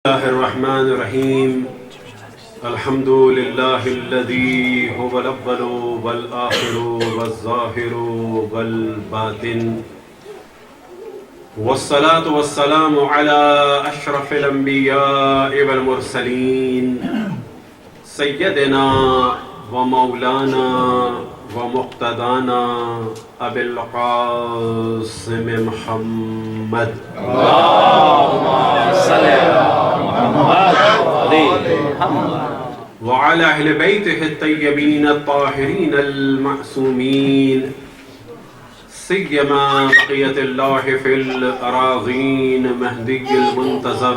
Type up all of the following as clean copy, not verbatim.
الله الرحمن الرحيم الحمد لله الذي هو الأول والآخر والظاهر والباطن والصلاة والسلام على أشرف الأنبياء والمرسلين سيدنا ومولانا ومقتدانا أبي القاسم محمد اللهم صل على محمد وعلى أهل بيته الطيبين الطاهرين المعصومين سيما بقية الله في الأراضين مهدي المنتظر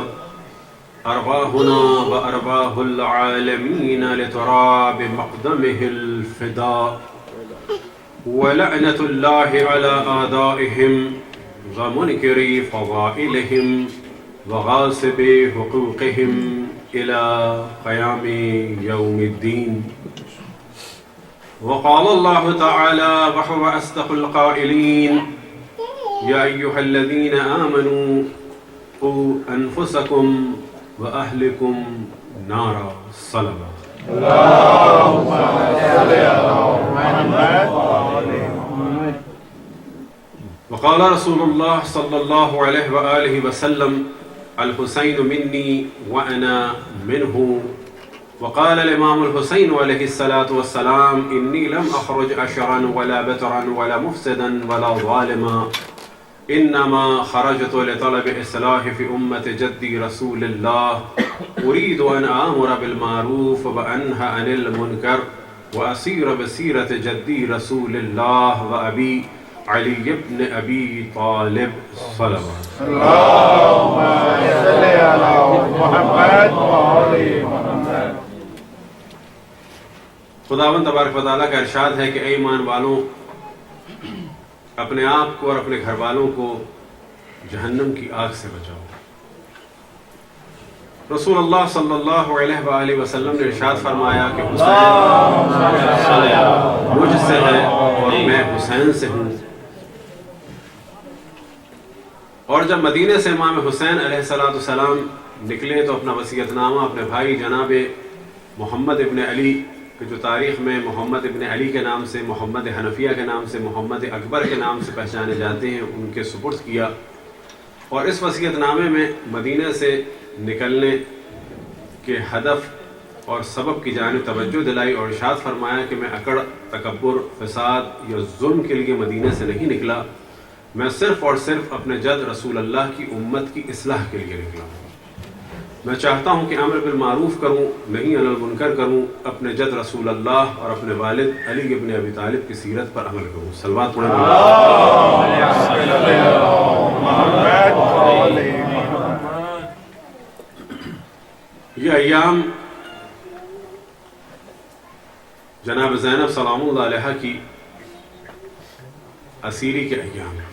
أرواحنا وأرواح العالمين لتراب مقدمه الفداء ولعنة الله على أعدائهم ومنكري فضائلهم وغاصب حقوقهم إلى قيام يوم الدين. وقال الله تعالى وهو أصدق القائلين يا أيها الذين آمنوا قوا أنفسكم وأهلكم نارا. صلوات. اللهم صل على محمد. وقال رسول الله صلى الله عليه وآله وسلم الحسين مني وأنا منه. وقال الإمام الحسين عليه الصلاة والسلام إني لم أخرج أشرا ولا بترا ولا مفسدا ولا ظالما إنما خرجت لطلب إصلاح في أمة جدي رسول الله أريد أن آمر بالمعروف وأنهى عن المنكر وأسير بسيرة جدي رسول الله وأبي علي بن أبي طالب. صلوات. اللهم صل على محمد وآل محمد. خداوند تبارک و تعالیٰ کا ارشاد ہے کہ اے ایمان والوں اپنے آپ کو اور اپنے گھر والوں کو جہنم کی آگ سے بچاؤ. رسول اللہ صلی اللہ علیہ وآلہ وسلم نے ارشاد فرمایا کہ حسین مجھ سے ہے اور میں حسین سے ہوں. اور جب مدینے سے امام حسین علیہ السلام نکلے تو اپنا وصیت نامہ اپنے بھائی جناب محمد ابن علی جو تاریخ میں محمد ابن علی کے نام سے، محمد حنفیہ کے نام سے، محمد اکبر کے نام سے پہچانے جاتے ہیں، ان کے سپرد کیا. اور اس وصیت نامے میں مدینہ سے نکلنے کے ہدف اور سبب کی جانب توجہ دلائی اور ارشاد فرمایا کہ میں اکڑ، تکبر، فساد یا ظلم کے لیے مدینہ سے نہیں نکلا، میں صرف اور صرف اپنے جد رسول اللہ کی امت کی اصلاح کے لیے نکلا ہوں. میں چاہتا ہوں کہ امر بالمعروف کروں، نہیں علی المنکر کروں، اپنے جد رسول اللہ اور اپنے والد علی ابن ابی طالب کی سیرت پر عمل کروں. صلوات پڑھیں. یہ ایام جناب زینب سلام اللہ علیہ کی اسیری کے ایام ہیں.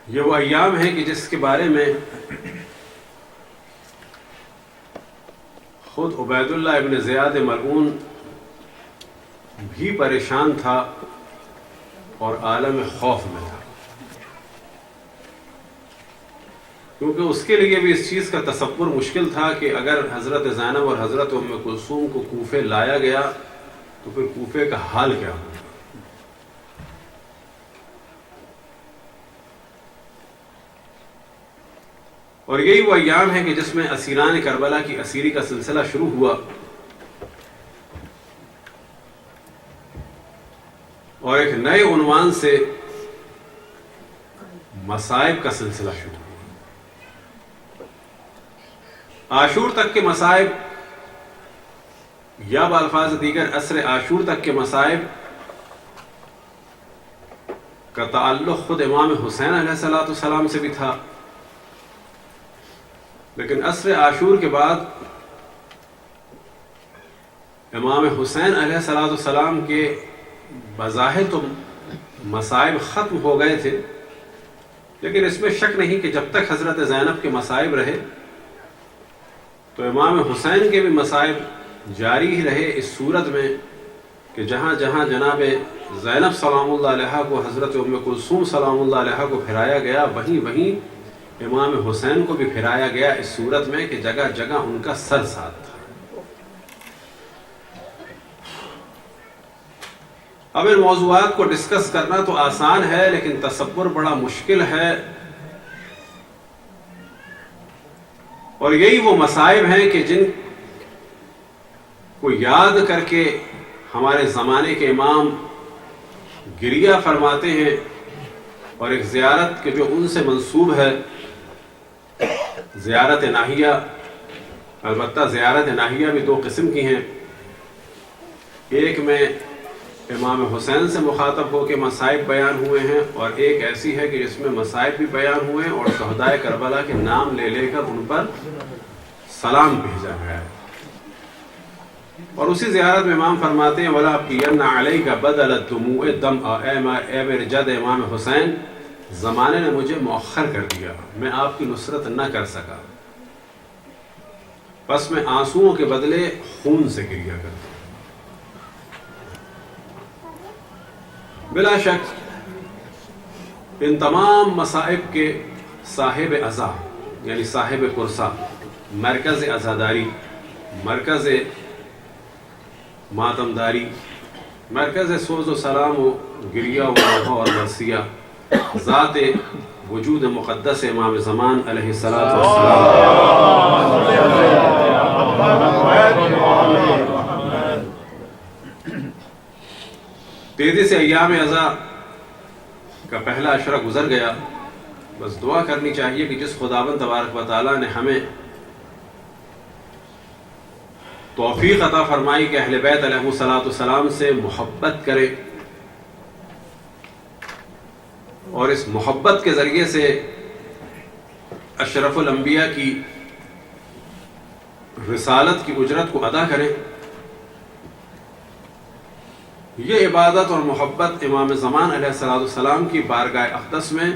یہ وہ ایام ہیں کہ جس کے بارے میں خود عبید اللہ ابن زیاد ملعون بھی پریشان تھا اور عالم خوف میں تھا، کیونکہ اس کے لیے بھی اس چیز کا تصور مشکل تھا کہ اگر حضرت زینب اور حضرت ام کلثوم کو کوفے لایا گیا تو پھر کوفے کا حال کیا ہوگا. اور یہی وہ ایام ہے کہ جس میں اسیران کربلا کی اسیری کا سلسلہ شروع ہوا اور ایک نئے عنوان سے مصائب کا سلسلہ شروع ہوا. عاشور تک کے مصائب یا بالفاظ دیگر عصر عاشور تک کے مصائب کا تعلق خود امام حسین علیہ السلام سے بھی تھا، لیکن عصر عاشور کے بعد امام حسین علیہ السلام کے بظاہر تو مصائب ختم ہو گئے تھے، لیکن اس میں شک نہیں کہ جب تک حضرت زینب کے مصائب رہے تو امام حسین کے بھی مصائب جاری ہی رہے، اس صورت میں کہ جہاں جہاں جناب زینب سلام اللہ علیہ کو حضرت ام کلثوم سلام اللہ علیہ کو پھرایا گیا، وہیں امام حسین کو بھی پھرایا گیا، اس صورت میں کہ جگہ جگہ ان کا سر ساتھ تھا۔ اب ان موضوعات کو ڈسکس کرنا تو آسان ہے، لیکن تصور بڑا مشکل ہے، اور یہی وہ مصائب ہیں کہ جن کو یاد کر کے ہمارے زمانے کے امام گریہ فرماتے ہیں، اور ایک زیارت کے جو ان سے منسوب ہے، زیارت ناہیہ، البتہ زیارت ناہیہ بھی دو قسم کی ہیں، ایک میں امام حسین سے مخاطب ہو کے مصائب بیان ہوئے ہیں، اور ایک ایسی ہے کہ جس میں مصائب بھی بیان ہوئے ہیں اور شہدائے کربلا کے نام لے لے کر ان پر سلام بھیجا گیا ہے۔ اور اسی زیارت میں امام فرماتے ہیں وَلَا أَبْقِيَنَّ عَلَيْكَ بَدَلَ الدُّمُوعِ الدَّمْعَ، اے میرے جد امام حسین، زمانے نے مجھے مؤخر کر دیا، میں آپ کی نصرت نہ کر سکا، بس میں آنسوؤں کے بدلے خون سے گریہ کرتا ہوں۔ بلا شک ان تمام مصائب کے صاحب عزا، یعنی صاحب کرسا، مرکز عزاداری، مرکز ماتمداری، مرکز سوز و سلام و گریہ و نوحہ اور مرثیہ، ذات وجود مقدس امام زمان علیہ الصلوۃ والسلام۔ تیزی سے ایام عزا کا پہلا عشرہ گزر گیا، بس دعا کرنی چاہیے کہ جس خداوند تبارک و تعالیٰ نے ہمیں توفیق عطا فرمائی کہ اہل بیت علیہ الصلوۃ والسلام سے محبت کرے، اور اس محبت کے ذریعے سے اشرف الانبیاء کی رسالت کی اجرت کو ادا کریں، یہ عبادت اور محبت امام زمان علیہ الصلوۃ والسلام کی بارگاہ اقدس میں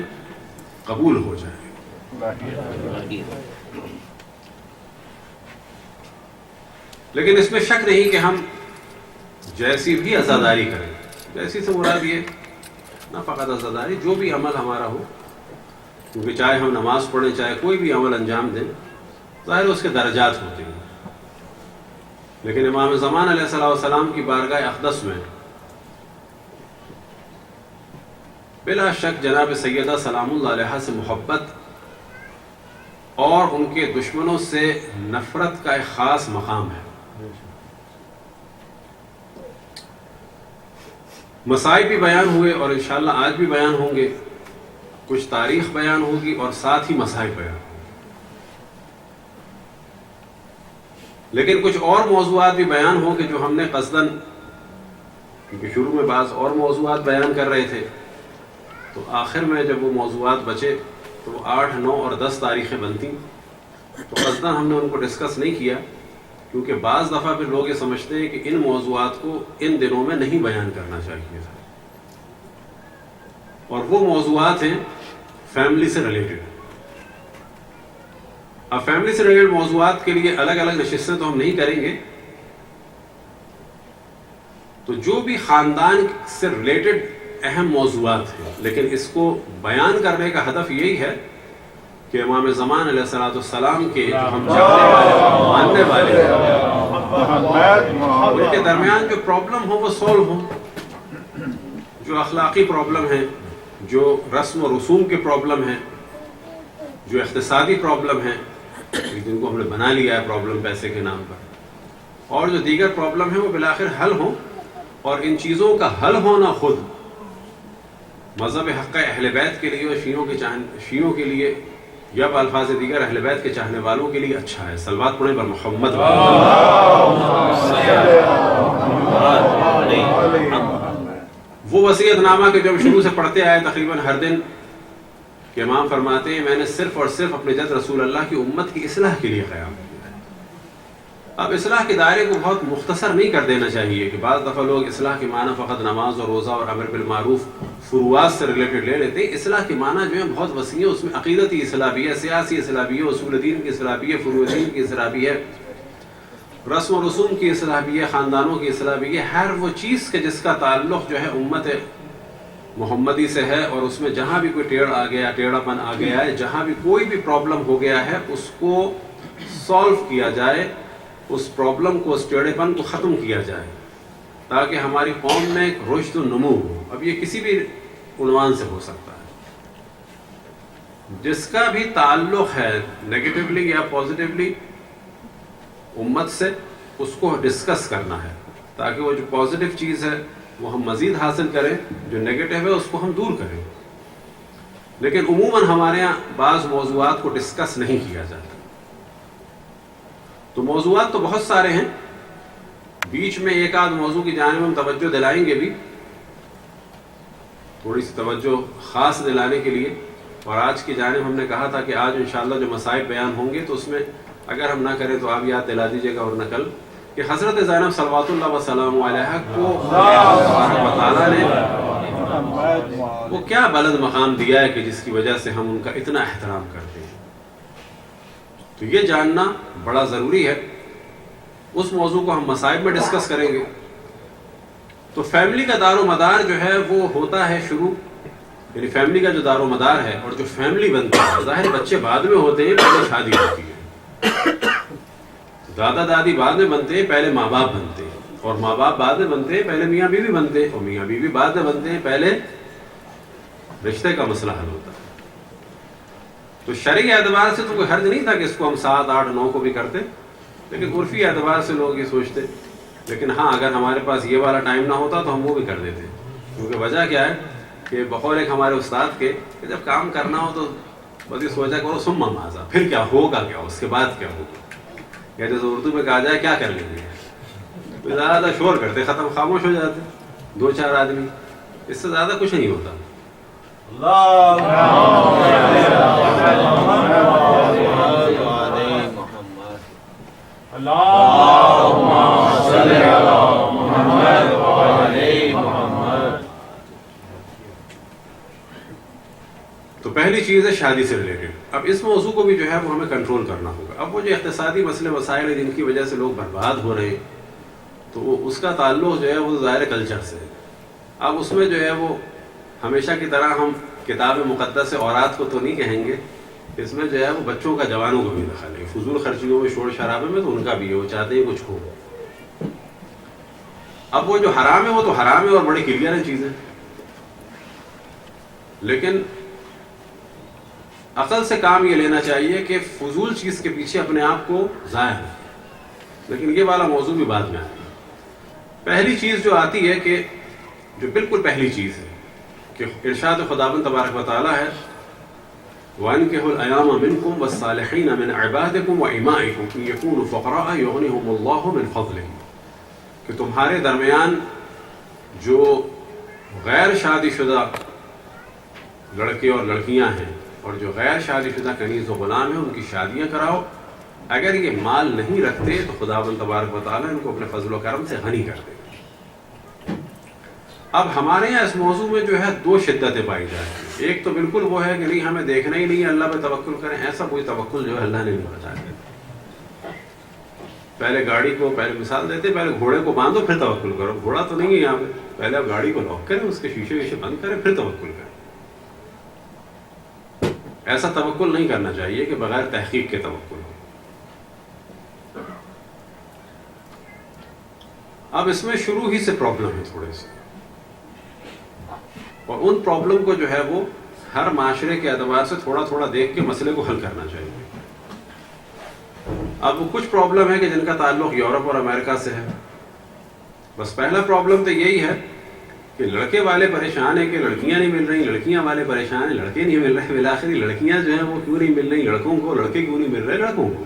قبول ہو جائے۔ لیکن اس میں شک نہیں کہ ہم جیسی بھی عزاداری کریں، جیسی سے مراد یہ نہ فقط عزاداری، جو بھی عمل ہمارا ہو، کیونکہ چاہے ہم نماز پڑھیں، چاہے کوئی بھی عمل انجام دیں، ظاہر اس کے درجات ہوتے ہیں، لیکن امام زمان علیہ الصلوۃ والسلام کی بارگاہ اقدس میں بلا شک جناب سیدہ سلام اللہ علیہ سے محبت اور ان کے دشمنوں سے نفرت کا ایک خاص مقام ہے۔ مصائب بھی بیان ہوئے اور انشاءاللہ آج بھی بیان ہوں گے، کچھ تاریخ بیان ہوگی اور ساتھ ہی مصائب بیان ہوں گے، لیکن کچھ اور موضوعات بھی بیان ہوں کہ جو ہم نے قصداً، کیونکہ شروع میں بعض اور موضوعات بیان کر رہے تھے، تو آخر میں جب وہ موضوعات بچے تو وہ 8، 9 اور 10 تاریخیں بنتی، تو قصداً ہم نے ان کو ڈسکس نہیں کیا، کیونکہ بعض دفعہ پھر لوگ یہ سمجھتے ہیں کہ ان موضوعات کو ان دنوں میں نہیں بیان کرنا چاہیے تھا، اور وہ موضوعات ہیں فیملی سے ریلیٹڈ۔ اب فیملی سے ریلیٹڈ موضوعات کے لیے الگ الگ نشستیں تو ہم نہیں کریں گے، تو جو بھی خاندان سے ریلیٹڈ اہم موضوعات ہیں، لیکن اس کو بیان کرنے کا ہدف یہی ہے کہ امام زمان علیہ الصلوۃ والسلام کے جو ہم جاننے والے ماننے والے ان کے درمیان جو پرابلم ہو وہ سولو ہو، جو اخلاقی پرابلم ہیں، جو رسم و رسوم کے پرابلم ہیں، جو اقتصادی پرابلم ہیں جن کو ہم نے بنا لیا ہے پرابلم پیسے کے نام پر، اور جو دیگر پرابلم ہیں وہ بالآخر حل ہوں، اور ان چیزوں کا حل ہونا خود مذہب حق اہل بیت کے لیے اور شیعوں کے لیے یا بالفاظ دیگر اہل بیت کے چاہنے والوں کے لیے اچھا ہے۔ صلوات پڑھیں بر محمد۔ وہ وصیت نامہ کہ جو ہم شروع سے پڑھتے آئے تقریباً ہر دن، کہ امام فرماتے ہیں میں نے صرف اور صرف اپنے جد رسول اللہ کی امت کی اصلاح کے لیے قیام کیا ہے۔ اب اصلاح کے دائرے کو بہت مختصر نہیں کر دینا چاہیے کہ بعض دفعہ لوگ اصلاح کے معنی فقط نماز اور روزہ اور امر بالمعروف فروعات سے ریلیٹڈ لے لیتے ہیں۔ اصلاح کے معنی جو ہے بہت وسیع ہے، اس میں عقیدتی اصلاح بھی ہے، سیاسی اصلاح بھی ہے، اصول دین کی اصلاح بھی ہے، فروع دین کی اصلاح بھی ہے، رسم و رسوم کی اصلاح بھی ہے، خاندانوں کی اصلاح بھی ہے، ہر وہ چیز کے جس کا تعلق جو ہے امت محمدی سے ہے، اور اس میں جہاں بھی کوئی ٹیڑھ آ گیا، ٹیڑھا پن آ گیا ہے، جہاں بھی کوئی بھی پرابلم ہو گیا ہے، اس کو سالو کیا جائے، اس پرابلم کو، اس ٹیڑھے پن کو ختم کیا جائے، تاکہ ہماری قوم میں ایک رشد و نمو ہو۔ اب یہ کسی بھی عنوان سے ہو سکتا ہے، جس کا بھی تعلق ہے نیگیٹیولی یا پازیٹیولی امت سے، اس کو ڈسکس کرنا ہے، تاکہ وہ جو پازیٹیو چیز ہے وہ ہم مزید حاصل کریں، جو نیگیٹو ہے اس کو ہم دور کریں۔ لیکن عموماً ہمارے ہاں بعض موضوعات کو ڈسکس نہیں کیا جاتا۔ تو موضوعات تو بہت سارے ہیں، بیچ میں ایک آدھ موضوع کی جانب ہم توجہ دلائیں گے بھی، تھوڑی سی توجہ خاص دلانے کے لیے۔ اور آج کی جانب ہم نے کہا تھا کہ آج انشاءاللہ جو مسائل بیان ہوں گے تو اس میں اگر ہم نہ کریں تو آپ یاد دلا دیجیے گا، اور نہ کل، کہ حضرت زینب صلوات اللہ وسلام علیہا کو اللہ تعالیٰ نے وہ کیا بلند مقام دیا ہے کہ جس کی وجہ سے ہم ان کا اتنا احترام کرتے ہیں۔ تو یہ جاننا بڑا ضروری ہے۔ اس موضوع کو ہم مسائل میں ڈسکس کریں گے۔ تو فیملی کا دار و مدار جو ہے وہ ہوتا ہے شروع، یعنی فیملی کا جو دار و مدار ہے اور جو فیملی بنتی ہے، ظاہر بچے بعد میں ہوتے ہیں، پہلے شادی ہوتی ہے، دادا دادی بعد میں بنتے ہیں، پہلے ماں باپ بنتے ہیں، اور ماں باپ بعد میں بنتے ہیں، پہلے میاں بیوی بنتے ہیں، اور میاں بیوی بعد میں بنتے ہیں، پہلے رشتے کا مسئلہ حل ہوتا ہے۔ تو شرعی اعتبار سے تو کوئی حرج نہیں تھا کہ اس کو ہم 7، 8، 9 کو بھی کرتے، لیکن عرفی اعتبار سے لوگ یہ سوچتے۔ لیکن ہاں، اگر ہمارے پاس یہ والا ٹائم نہ ہوتا تو ہم وہ بھی کر دیتے، کیونکہ وجہ کیا ہے کہ بقول ایک ہمارے استاد کے کہ جب کام کرنا ہو تو بس یہ سوچا کرو ثم ماذا، پھر کیا ہوگا، کیا اس کے بعد کیا ہوگا، یا جیسے اردو میں کہا جائے کیا کر لیں گے، تو زیادہ شور کرتے، ختم، خاموش ہو جاتے 2-4 آدمی، اس سے زیادہ کچھ نہیں ہوتا۔ تو پہلی چیز ہے شادی سے ریلیٹڈ۔ اب اس موضوع کو بھی جو ہے وہ ہمیں کنٹرول کرنا ہوگا۔ اب وہ جو اقتصادی مسئلے مسائل ہیں جن کی وجہ سے لوگ برباد ہو رہے ہیں، تو اس کا تعلق جو ہے وہ ظاہر کلچر سے ہے۔ اب اس میں جو ہے وہ ہمیشہ کی طرح ہم کتاب مقدس اورات کو تو نہیں کہیں گے، اس میں جو ہے وہ بچوں کا، جوانوں کو بھی دخل ہے، فضول خرچیوں میں، شور شرابے میں تو ان کا بھی ہے، وہ چاہتے ہیں کچھ ہو۔ اب وہ جو حرام ہے وہ تو حرام ہے اور بڑی کلیئر ہیں چیزیں، لیکن عقل سے کام یہ لینا چاہیے کہ فضول چیز کے پیچھے اپنے آپ کو ضائع ہے۔ لیکن یہ والا موضوع بھی بعد میں آتا ہے۔ پہلی چیز جو آتی ہے کہ جو بالکل پہلی چیز ہے کہ ارشاد خداوند تبارک و تعالیٰ ہے وَأَنكِحُوا الْأَيَامَ مِنكُمْ وَالصَّالِحِينَ مِنْ عِبَادِكُمْ وَإِمَائِكُمْ إِنْ يَكُونُوا فُقَرَاءَ يُغْنِهُمُ اللَّهُ مِنْ فَضْلِهِ، کہ تمہارے درمیان جو غیر شادی شدہ لڑکے اور لڑکیاں ہیں اور جو غیر شادی شدہ کنیز و غلام ہیں، ان کی شادیاں کراؤ، اگر یہ مال نہیں رکھتے تو خداوند تبارک و تعالیٰ ان کو اپنے فضل و کرم سے غنی کر دے۔ اب ہمارے یہاں اس موضوع میں جو ہے 2 شدتیں پائی جاتی ہیں۔ ایک تو بالکل وہ ہے کہ نہیں، ہمیں دیکھنا ہی نہیں ہے، اللہ پہ توکل کریں۔ ایسا کوئی توکل جو ہے اللہ نے نہیں بتایا۔ پہلے گاڑی کو، پہلے مثال دیتے، پہلے گھوڑے کو باندھو پھر توکل کرو۔ گھوڑا تو نہیں ہے یہاں پہ، پہلے آپ گاڑی کو لاک کریں، اس کے شیشے ویشے بند کریں، پھر توکل کریں۔ ایسا توکل نہیں کرنا چاہیے کہ بغیر تحقیق کے توکل ہو۔ اب اس میں شروع ہی سے پرابلم ہے تھوڑے سے، اور ان پرابلم کو جو ہے وہ ہر معاشرے کے اعتبار سے تھوڑا تھوڑا دیکھ کے مسئلے کو حل کرنا چاہیے۔ اب وہ کچھ پرابلم ہے کہ جن کا تعلق یورپ اور امریکہ سے ہے۔ بس پہلا پرابلم تو یہی ہے کہ لڑکے والے پریشان ہیں کہ لڑکیاں نہیں مل رہی، لڑکیاں والے پریشان ہیں لڑکے نہیں مل رہے، بالآخر لڑکیاں جو ہیں وہ کیوں نہیں مل رہی لڑکوں کو، لڑکے کیوں نہیں مل رہے لڑکوں کو۔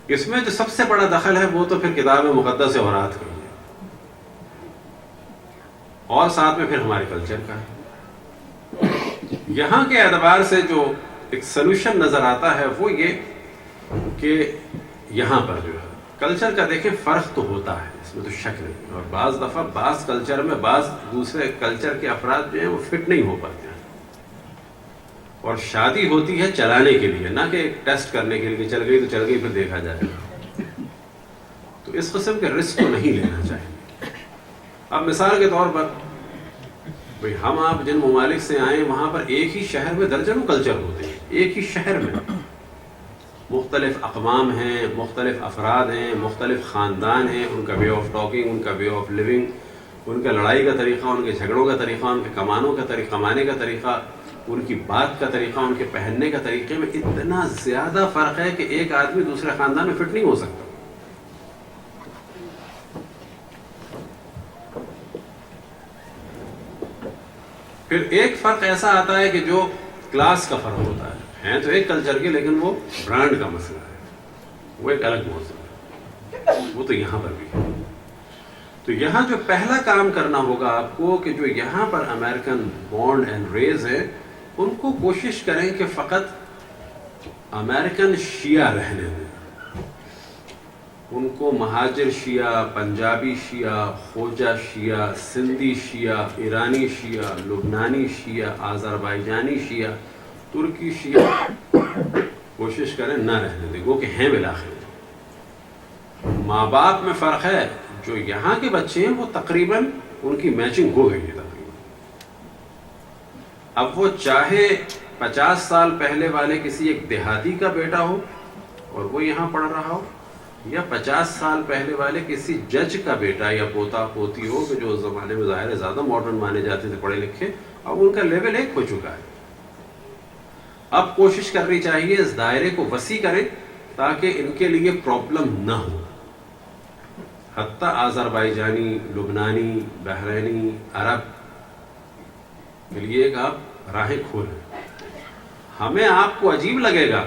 اس میں جو سب سے بڑا دخل ہے وہ تو پھر کتاب مقدس اورات کا ہے، اور ساتھ میں پھر ہمارے کلچر کا ہے۔ یہاں کے اعتبار سے جو ایک سلوشن نظر آتا ہے وہ یہ کہ یہاں پر جو ہے کلچر کا دیکھیں فرق تو ہوتا ہے، اس میں تو شک نہیں، اور بعض دفعہ بعض کلچر میں بعض دوسرے کلچر کے افراد جو ہیں وہ فٹ نہیں ہو پاتے ہیں۔ اور شادی ہوتی ہے چلانے کے لیے، نہ کہ ٹیسٹ کرنے کے لیے، چل گئی تو چل گئی پھر دیکھا جائے گا. تو اس قسم کے رسک کو نہیں لینا چاہیے. اب مثال کے طور پر بھئی ہم آپ جن ممالک سے آئیں وہاں پر ایک ہی شہر میں درجنوں کلچر ہوتے ہیں، ایک ہی شہر میں مختلف اقوام ہیں، مختلف افراد ہیں، مختلف خاندان ہیں، ان کا وے آف ٹاکنگ، ان کا وے آف لیونگ، ان کا لڑائی کا طریقہ، ان کے جھگڑوں کا طریقہ، ان کے کمانے کا طریقہ، ان کی بات کا طریقہ، ان کے پہننے کا طریقے میں اتنا زیادہ فرق ہے کہ ایک آدمی دوسرے خاندان میں فٹ نہیں ہو سکتا. پھر ایک فرق ایسا آتا ہے کہ جو کلاس کا فرق ہوتا ہے تو ایک کلچر کے، لیکن وہ برانڈ کا مسئلہ ہے، وہ ایک الگ موضوع ہے، وہ تو یہاں پر بھی ہے. تو یہاں جو پہلا کام کرنا ہوگا آپ کو کہ جو یہاں پر امریکن بورن اینڈ ریز ہیں ان کو کوشش کریں کہ فقط امریکن شیعہ رہنے دیں. ان کو مہاجر شیعہ، پنجابی شیعہ، خوجہ شیعہ، سندھی شیعہ، ایرانی شیعہ، لبنانی شیعہ، آذربائیجانی شیعہ، ترکی شیعہ کوشش کریں نہ رہنے دیں، وہ کہ ہیں بالآخر. ماں باپ میں فرق ہے، جو یہاں کے بچے ہیں وہ تقریباً ان کی میچنگ ہو گئی ہے تقریباً. اب وہ چاہے 50 سال پہلے والے کسی ایک دیہاتی کا بیٹا ہو اور وہ یہاں پڑھ رہا ہو، یا 50 سال پہلے والے کسی جج کا بیٹا یا پوتا پوتی ہو کہ جو اس زمانے میں ظاہر ہے زیادہ ماڈرن مانے جاتے تھے، پڑھے لکھے، اب ان کا لیول ایک ہو چکا ہے. اب کوشش کرنی چاہیے اس دائرے کو وسیع کریں تاکہ ان کے لیے پرابلم نہ ہو. حتیٰ آذربائیجانی، لبنانی، بحرینی، عرب کے لیے ایک آپ راہیں کھولیں. ہمیں آپ کو عجیب لگے گا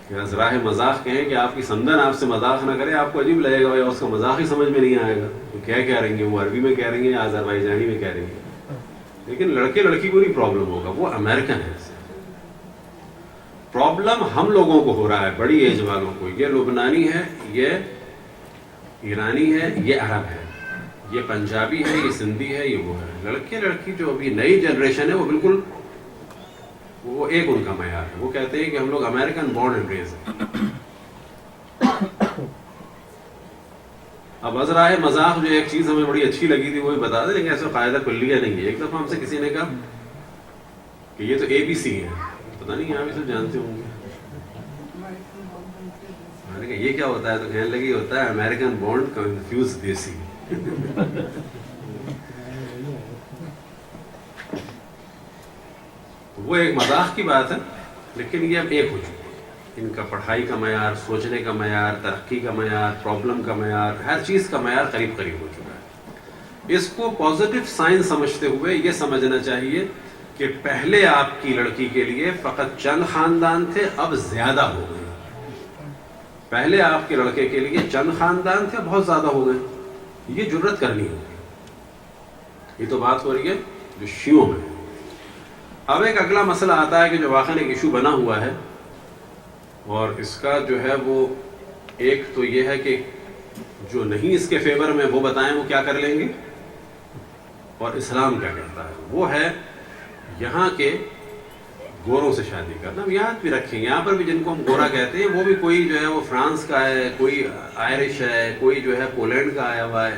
کہ راہ مذاق کہیں کہ آپ کی سندن آپ سے مذاق نہ کرے، آپ کو عجیب لگے گا، اس کا مذاق ہی سمجھ میں نہیں آئے گا. وہ کیا رہیں گے، وہ عربی میں کہہ رہیں گے یا آذربائیجانی میں کہہ رہیں گے. لیکن لڑکے لڑکی کو نہیں پرابلم ہوگا، وہ امریکن ہے. پرابلم ہم لوگوں کو ہو رہا ہے، بڑی ایج والوں کو. یہ لبنانی ہے، یہ ایرانی ہے، یہ عرب ہے، یہ پنجابی ہے، یہ سندھی ہے، یہ وہ ہے. لڑکے لڑکی جو ابھی نئی جنریشن ہے وہ بالکل وہ ایک ان کا معیار ہے. وہ کہتے ہیں کہ ہم لوگ امریکن بورن اینڈ ریز ہیں. اب ازرائے مذاق جو ایک چیز ہمیں بڑی اچھی لگی تھی وہ بھی بتا دیں، لیکن ایسا قاعدہ کلیہ نہیں ہے. ایک دفعہ ہم سے کسی نے کہا کہ یہ تو ABC ہے، پتہ نہیں یہاں بھی سب جانتے ہوں گے. میں نے کہا یہ کیا ہوتا ہے؟ تو کہنے لگی ہوتا ہے امریکن بورن کنفیوز دیسی. وہ ایک مذاق کی بات ہے، لیکن یہ اب ایک ہو چکا ہے. ان کا پڑھائی کا معیار، سوچنے کا معیار، ترقی کا معیار، پرابلم کا معیار، ہر چیز کا معیار قریب قریب ہو چکا ہے. اس کو پازیٹیو سائن سمجھتے ہوئے یہ سمجھنا چاہیے کہ پہلے آپ کی لڑکی کے لیے فقط چند خاندان تھے، اب زیادہ ہو گئے. پہلے آپ کے لڑکے کے لیے چند خاندان تھے، بہت زیادہ ہو گئے. یہ جرت کرنی ہوگی. یہ تو بات ہو رہی ہے جو شیعوں میں. اب ایک اگلا مسئلہ آتا ہے کہ جو واقعاً ایک ایشو بنا ہوا ہے، اور اس کا جو ہے وہ ایک تو یہ ہے کہ جو نہیں اس کے فیور میں وہ بتائیں وہ کیا کر لیں گے، اور اسلام کیا کہتا ہے. وہ ہے یہاں کے گوروں سے شادی کرنا. یاد بھی رکھیں یہاں پر بھی جن کو ہم گورا کہتے ہیں وہ بھی کوئی جو ہے وہ فرانس کا ہے، کوئی آئرش ہے، کوئی جو ہے پولینڈ کا آیا ہوا ہے.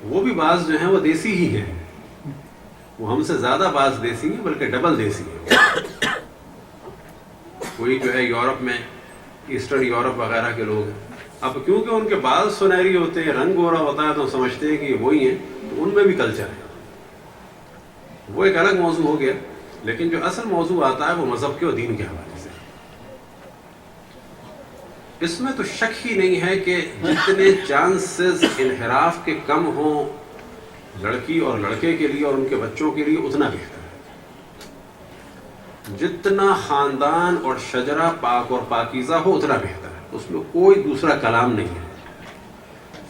وہ بھی بعض جو ہیں وہ دیسی ہی ہیں. وہ ہم سے زیادہ بعض دیسی ہیں، بلکہ ڈبل دیسی ہیں. کوئی جو ہے یورپ میں، ایسٹرن یورپ وغیرہ کے لوگ ہیں. اب کیونکہ ان کے بال سنہری ہوتے ہیں، رنگ گورا ہوتا ہے، تو سمجھتے ہیں کہ یہ وہی ہیں، تو ان میں بھی کلچر ہے. وہ ایک الگ موضوع ہو گیا. لیکن جو اصل موضوع آتا ہے وہ مذہب کے اور دین کے حوالے سے. اس میں تو شک ہی نہیں ہے کہ جتنے چانسز انحراف کے کم ہوں لڑکی اور لڑکے کے لیے اور ان کے بچوں کے لیے، اتنا بہتر ہے. جتنا خاندان اور شجرہ پاک اور پاکیزہ ہو اتنا بہتر ہے. اس میں کوئی دوسرا کلام نہیں ہے.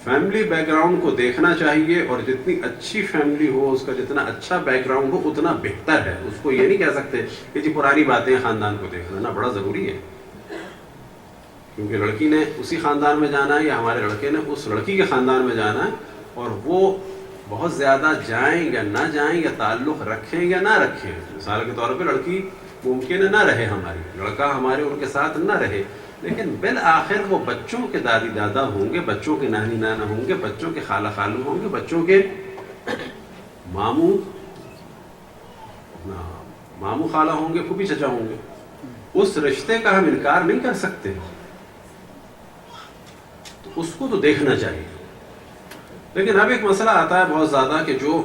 فیملی بیک گراؤنڈ کو دیکھنا چاہیے، اور جتنی اچھی فیملی ہو، اس کا جتنا اچھا بیک گراؤنڈ ہو اتنا بہتر ہے. اس کو یہ نہیں کہہ سکتے کہ جی پرانی باتیں خاندان کو دیکھنا نا بڑا ضروری ہے. کیونکہ لڑکی نے اسی خاندان میں جانا ہے یا ہمارے لڑکے نے اس لڑکی کے خاندان میں جانا ہے، اور وہ بہت زیادہ جائیں یا نہ جائیں یا تعلق رکھیں یا نہ رکھیں. مثال کے طور پہ لڑکی ممکن ہے نہ رہے ہماری, لڑکا ہمارے ان کے ساتھ نہ رہے, لیکن بالآخر وہ بچوں کے دادی دادا ہوں گے, بچوں کے نانی نانا ہوں گے, بچوں کے خالہ خالو ہوں گے, بچوں کے ماموں خالہ ہوں گے, پھوپھی چچا ہوں گے. اس رشتے کا ہم انکار نہیں کر سکتے, تو اس کو تو دیکھنا چاہیے. لیکن اب ایک مسئلہ آتا ہے بہت زیادہ کہ جو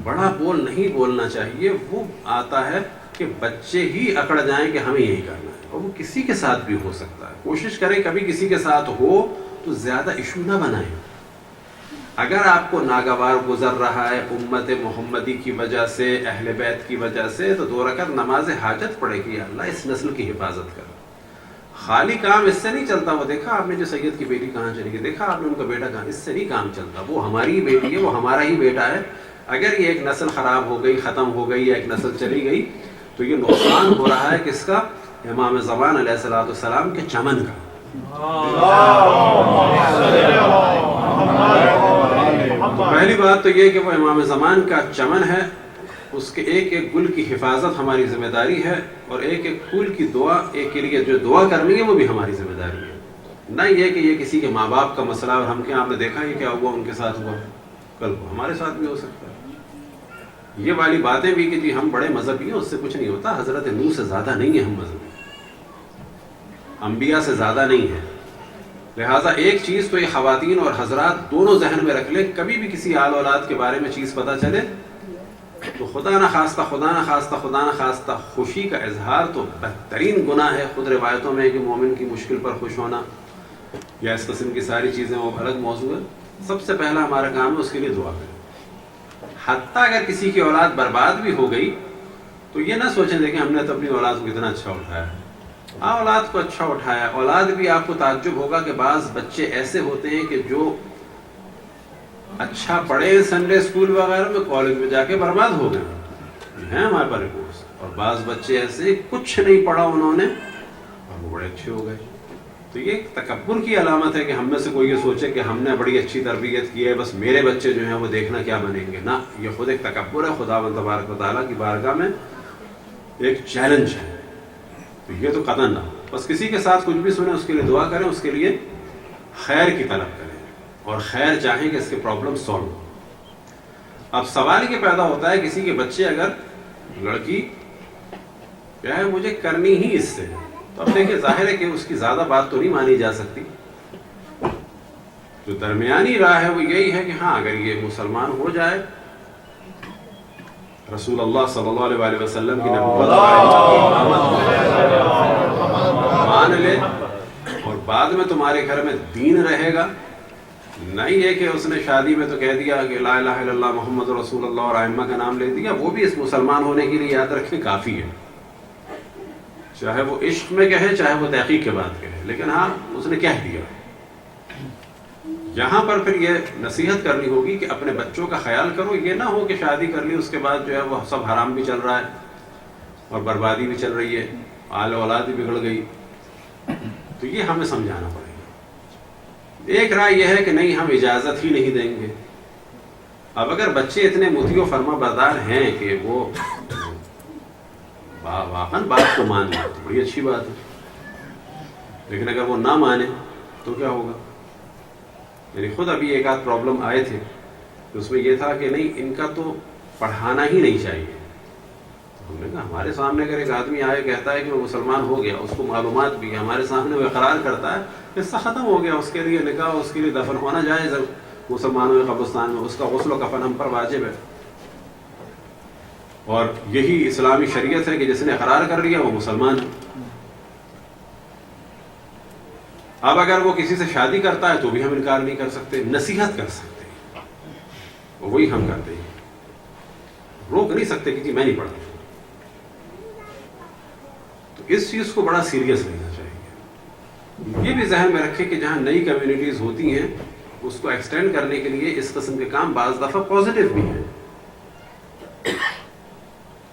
بڑا بول نہیں بولنا چاہیے, وہ آتا ہے کہ بچے ہی اکڑ جائیں کہ ہمیں یہی کرنا ہے, اور وہ کسی کے ساتھ بھی ہو سکتا ہے. کوشش کریں کبھی کسی کے ساتھ ہو تو زیادہ ایشو نہ بنائیں. اگر آپ کو ناگوار گزر رہا ہے امت محمدی کی وجہ سے, اہل بیت کی وجہ سے, تو 2 رکعت نماز حاجت پڑھے کہ اللہ اس نسل کی حفاظت کر. خالی کام اس سے نہیں چلتا. وہ دیکھا آپ نے جو سید کی بیٹی کہاں چلی گئی, دیکھا آپ نے ان کا بیٹا کہاں, اس سے نہیں کام چلتا. وہ ہماری ہی بیٹی ہے, وہ ہمارا ہی بیٹا ہے. اگر یہ ایک نسل خراب ہو گئی, ختم ہو گئی, یا ایک نسل چلی گئی, تو یہ نقصان ہو رہا ہے کس کا؟ امام زمان علیہ الصلوۃ والسلام کے چمن کا. تو پہلی بات تو یہ کہ وہ امام زمان کا چمن ہے, اس کے ایک ایک گل کی حفاظت ہماری ذمہ داری ہے, اور ایک ایک پھول کی دعا, ایک کے لیے جو دعا کرنی ہے وہ بھی ہماری ذمہ داری ہے. نہ یہ کہ یہ کسی کے ماں باپ کا مسئلہ اور ہم کیا, آپ نے دیکھا یہ کیا ہوا ان کے ساتھ ہوا, کل کو ہمارے ساتھ بھی ہو سکتا ہے. یہ والی باتیں بھی کہ جی ہم بڑے مذہبی ہیں, اس سے کچھ نہیں ہوتا. حضرت نوح سے زیادہ نہیں ہے ہم مذہبی, انبیاء سے زیادہ نہیں ہے. لہٰذا ایک چیز تو یہ خواتین اور حضرات دونوں ذہن میں رکھ لیں, کبھی بھی کسی آل اولاد کے بارے میں چیز پتہ چلے تو خدا نہ خواستہ خوشی کا اظہار تو بہترین گناہ ہے. خود روایتوں میں ہے کہ مومن کی مشکل پر خوش ہونا یا اس قسم کی ساری چیزیں وہ الگ موضوع ہے. سب سے پہلا ہمارا کام ہے اس کے لیے دعا کریں. حتیٰ اگر کسی کی اولاد برباد بھی ہو گئی تو یہ نہ سوچیں دیکھیں ہم نے تو اپنی اولاد کو کتنا اچھا اٹھایا ہے. اولاد کو اچھا اٹھایا. اولاد بھی آپ کو تعجب ہوگا کہ بعض بچے ایسے ہوتے ہیں کہ جو اچھا پڑھے سنڈے اسکول وغیرہ میں, کالج میں جا کے برباد ہو گئے ہیں ہمارے پاس رپورٹس. اور بعض بچے ایسے کچھ نہیں پڑھا انہوں نے اور وہ بڑے اچھے ہو گئے. تو یہ تکبر کی علامت ہے کہ ہم میں سے کوئی یہ سوچے کہ ہم نے بڑی اچھی تربیت کی ہے, بس میرے بچے جو ہیں وہ دیکھنا کیا بنیں گے. نہ, یہ خود ایک تکبر ہے. خداوند تبارک و تعالیٰ کی بارگاہ میں ایک چیلنج ہے. تو یہ تو قطعاً نہ ہو. بس کسی کے ساتھ کچھ بھی سنیں اس کے لیے دعا کریں, اس کے لیے خیر کی طلب کریں اور خیر چاہیں کہ اس کے پرابلم سالو ہو. اب سوال یہ پیدا ہوتا ہے کسی کے بچے, اگر لڑکی کیا ہے مجھے کرنی ہی اس سے, تو اب دیکھیں ظاہر ہے کہ اس کی زیادہ بات تو نہیں مانی جا سکتی. جو درمیانی راہ ہے وہ یہی ہے کہ ہاں اگر یہ مسلمان ہو جائے, رسول اللہ صلی اللہ علیہ وآلہ وسلم کی نبوت مان لے, اور بعد میں تمہارے گھر میں دین رہے گا. نہیں ہے کہ اس نے شادی میں تو کہہ دیا کہ لا الہ الا اللہ محمد رسول اللہ اور ائمہ کا نام لے دیا, وہ بھی اس مسلمان ہونے کے لیے یاد رکھیں کافی ہے. چاہے وہ عشق میں کہے چاہے وہ تحقیق کے بعد کہے, لیکن ہاں اس نے کہہ دیا. یہاں پر پھر یہ نصیحت کرنی ہوگی کہ اپنے بچوں کا خیال کرو. یہ نہ ہو کہ شادی کر لی اس کے بعد جو ہے وہ سب حرام بھی چل رہا ہے اور بربادی بھی چل رہی ہے, آل اولاد بھی بگڑ گئی. تو یہ ہمیں سمجھانا پڑے گا. ایک رائے یہ ہے کہ نہیں ہم اجازت ہی نہیں دیں گے. اب اگر بچے اتنے مطیع و فرما بردار ہیں کہ وہ واقعاً بات کو مان لیں تو بڑی اچھی بات ہے, لیکن اگر وہ نہ مانے تو کیا ہوگا؟ یعنی خود ابھی ایک آدھ پرابلم آئے تھے, اس میں یہ تھا کہ نہیں ان کا تو پڑھانا ہی نہیں چاہیے. ہم نے کہا ہمارے سامنے اگر ایک آدمی آئے کہتا ہے کہ وہ مسلمان ہو گیا, اس کو معلومات بھی ہے, ہمارے سامنے وہ اقرار کرتا ہے, قصہ ختم ہو گیا, اس کے لیے نکاح, اس کے لیے دفن ہونا جائز ہے مسلمانوں کے قبرستان میں, اس کا غسل و کفن ہم پر واجب ہے. اور یہی اسلامی شریعت ہے کہ جس نے اقرار کر لیا وہ مسلمان ہے. اب اگر وہ کسی سے شادی کرتا ہے تو بھی ہم انکار نہیں کر سکتے, نصیحت کر سکتے ہیں, وہی ہم کرتے ہیں. روک نہیں سکتے کہ جی میں نہیں پڑھتا. تو اس چیز کو بڑا سیریس لینا چاہیے. یہ بھی ذہن میں رکھے کہ جہاں نئی کمیونٹیز ہوتی ہیں اس کو ایکسٹینڈ کرنے کے لیے اس قسم کے کام بعض دفعہ پازیٹیو بھی ہیں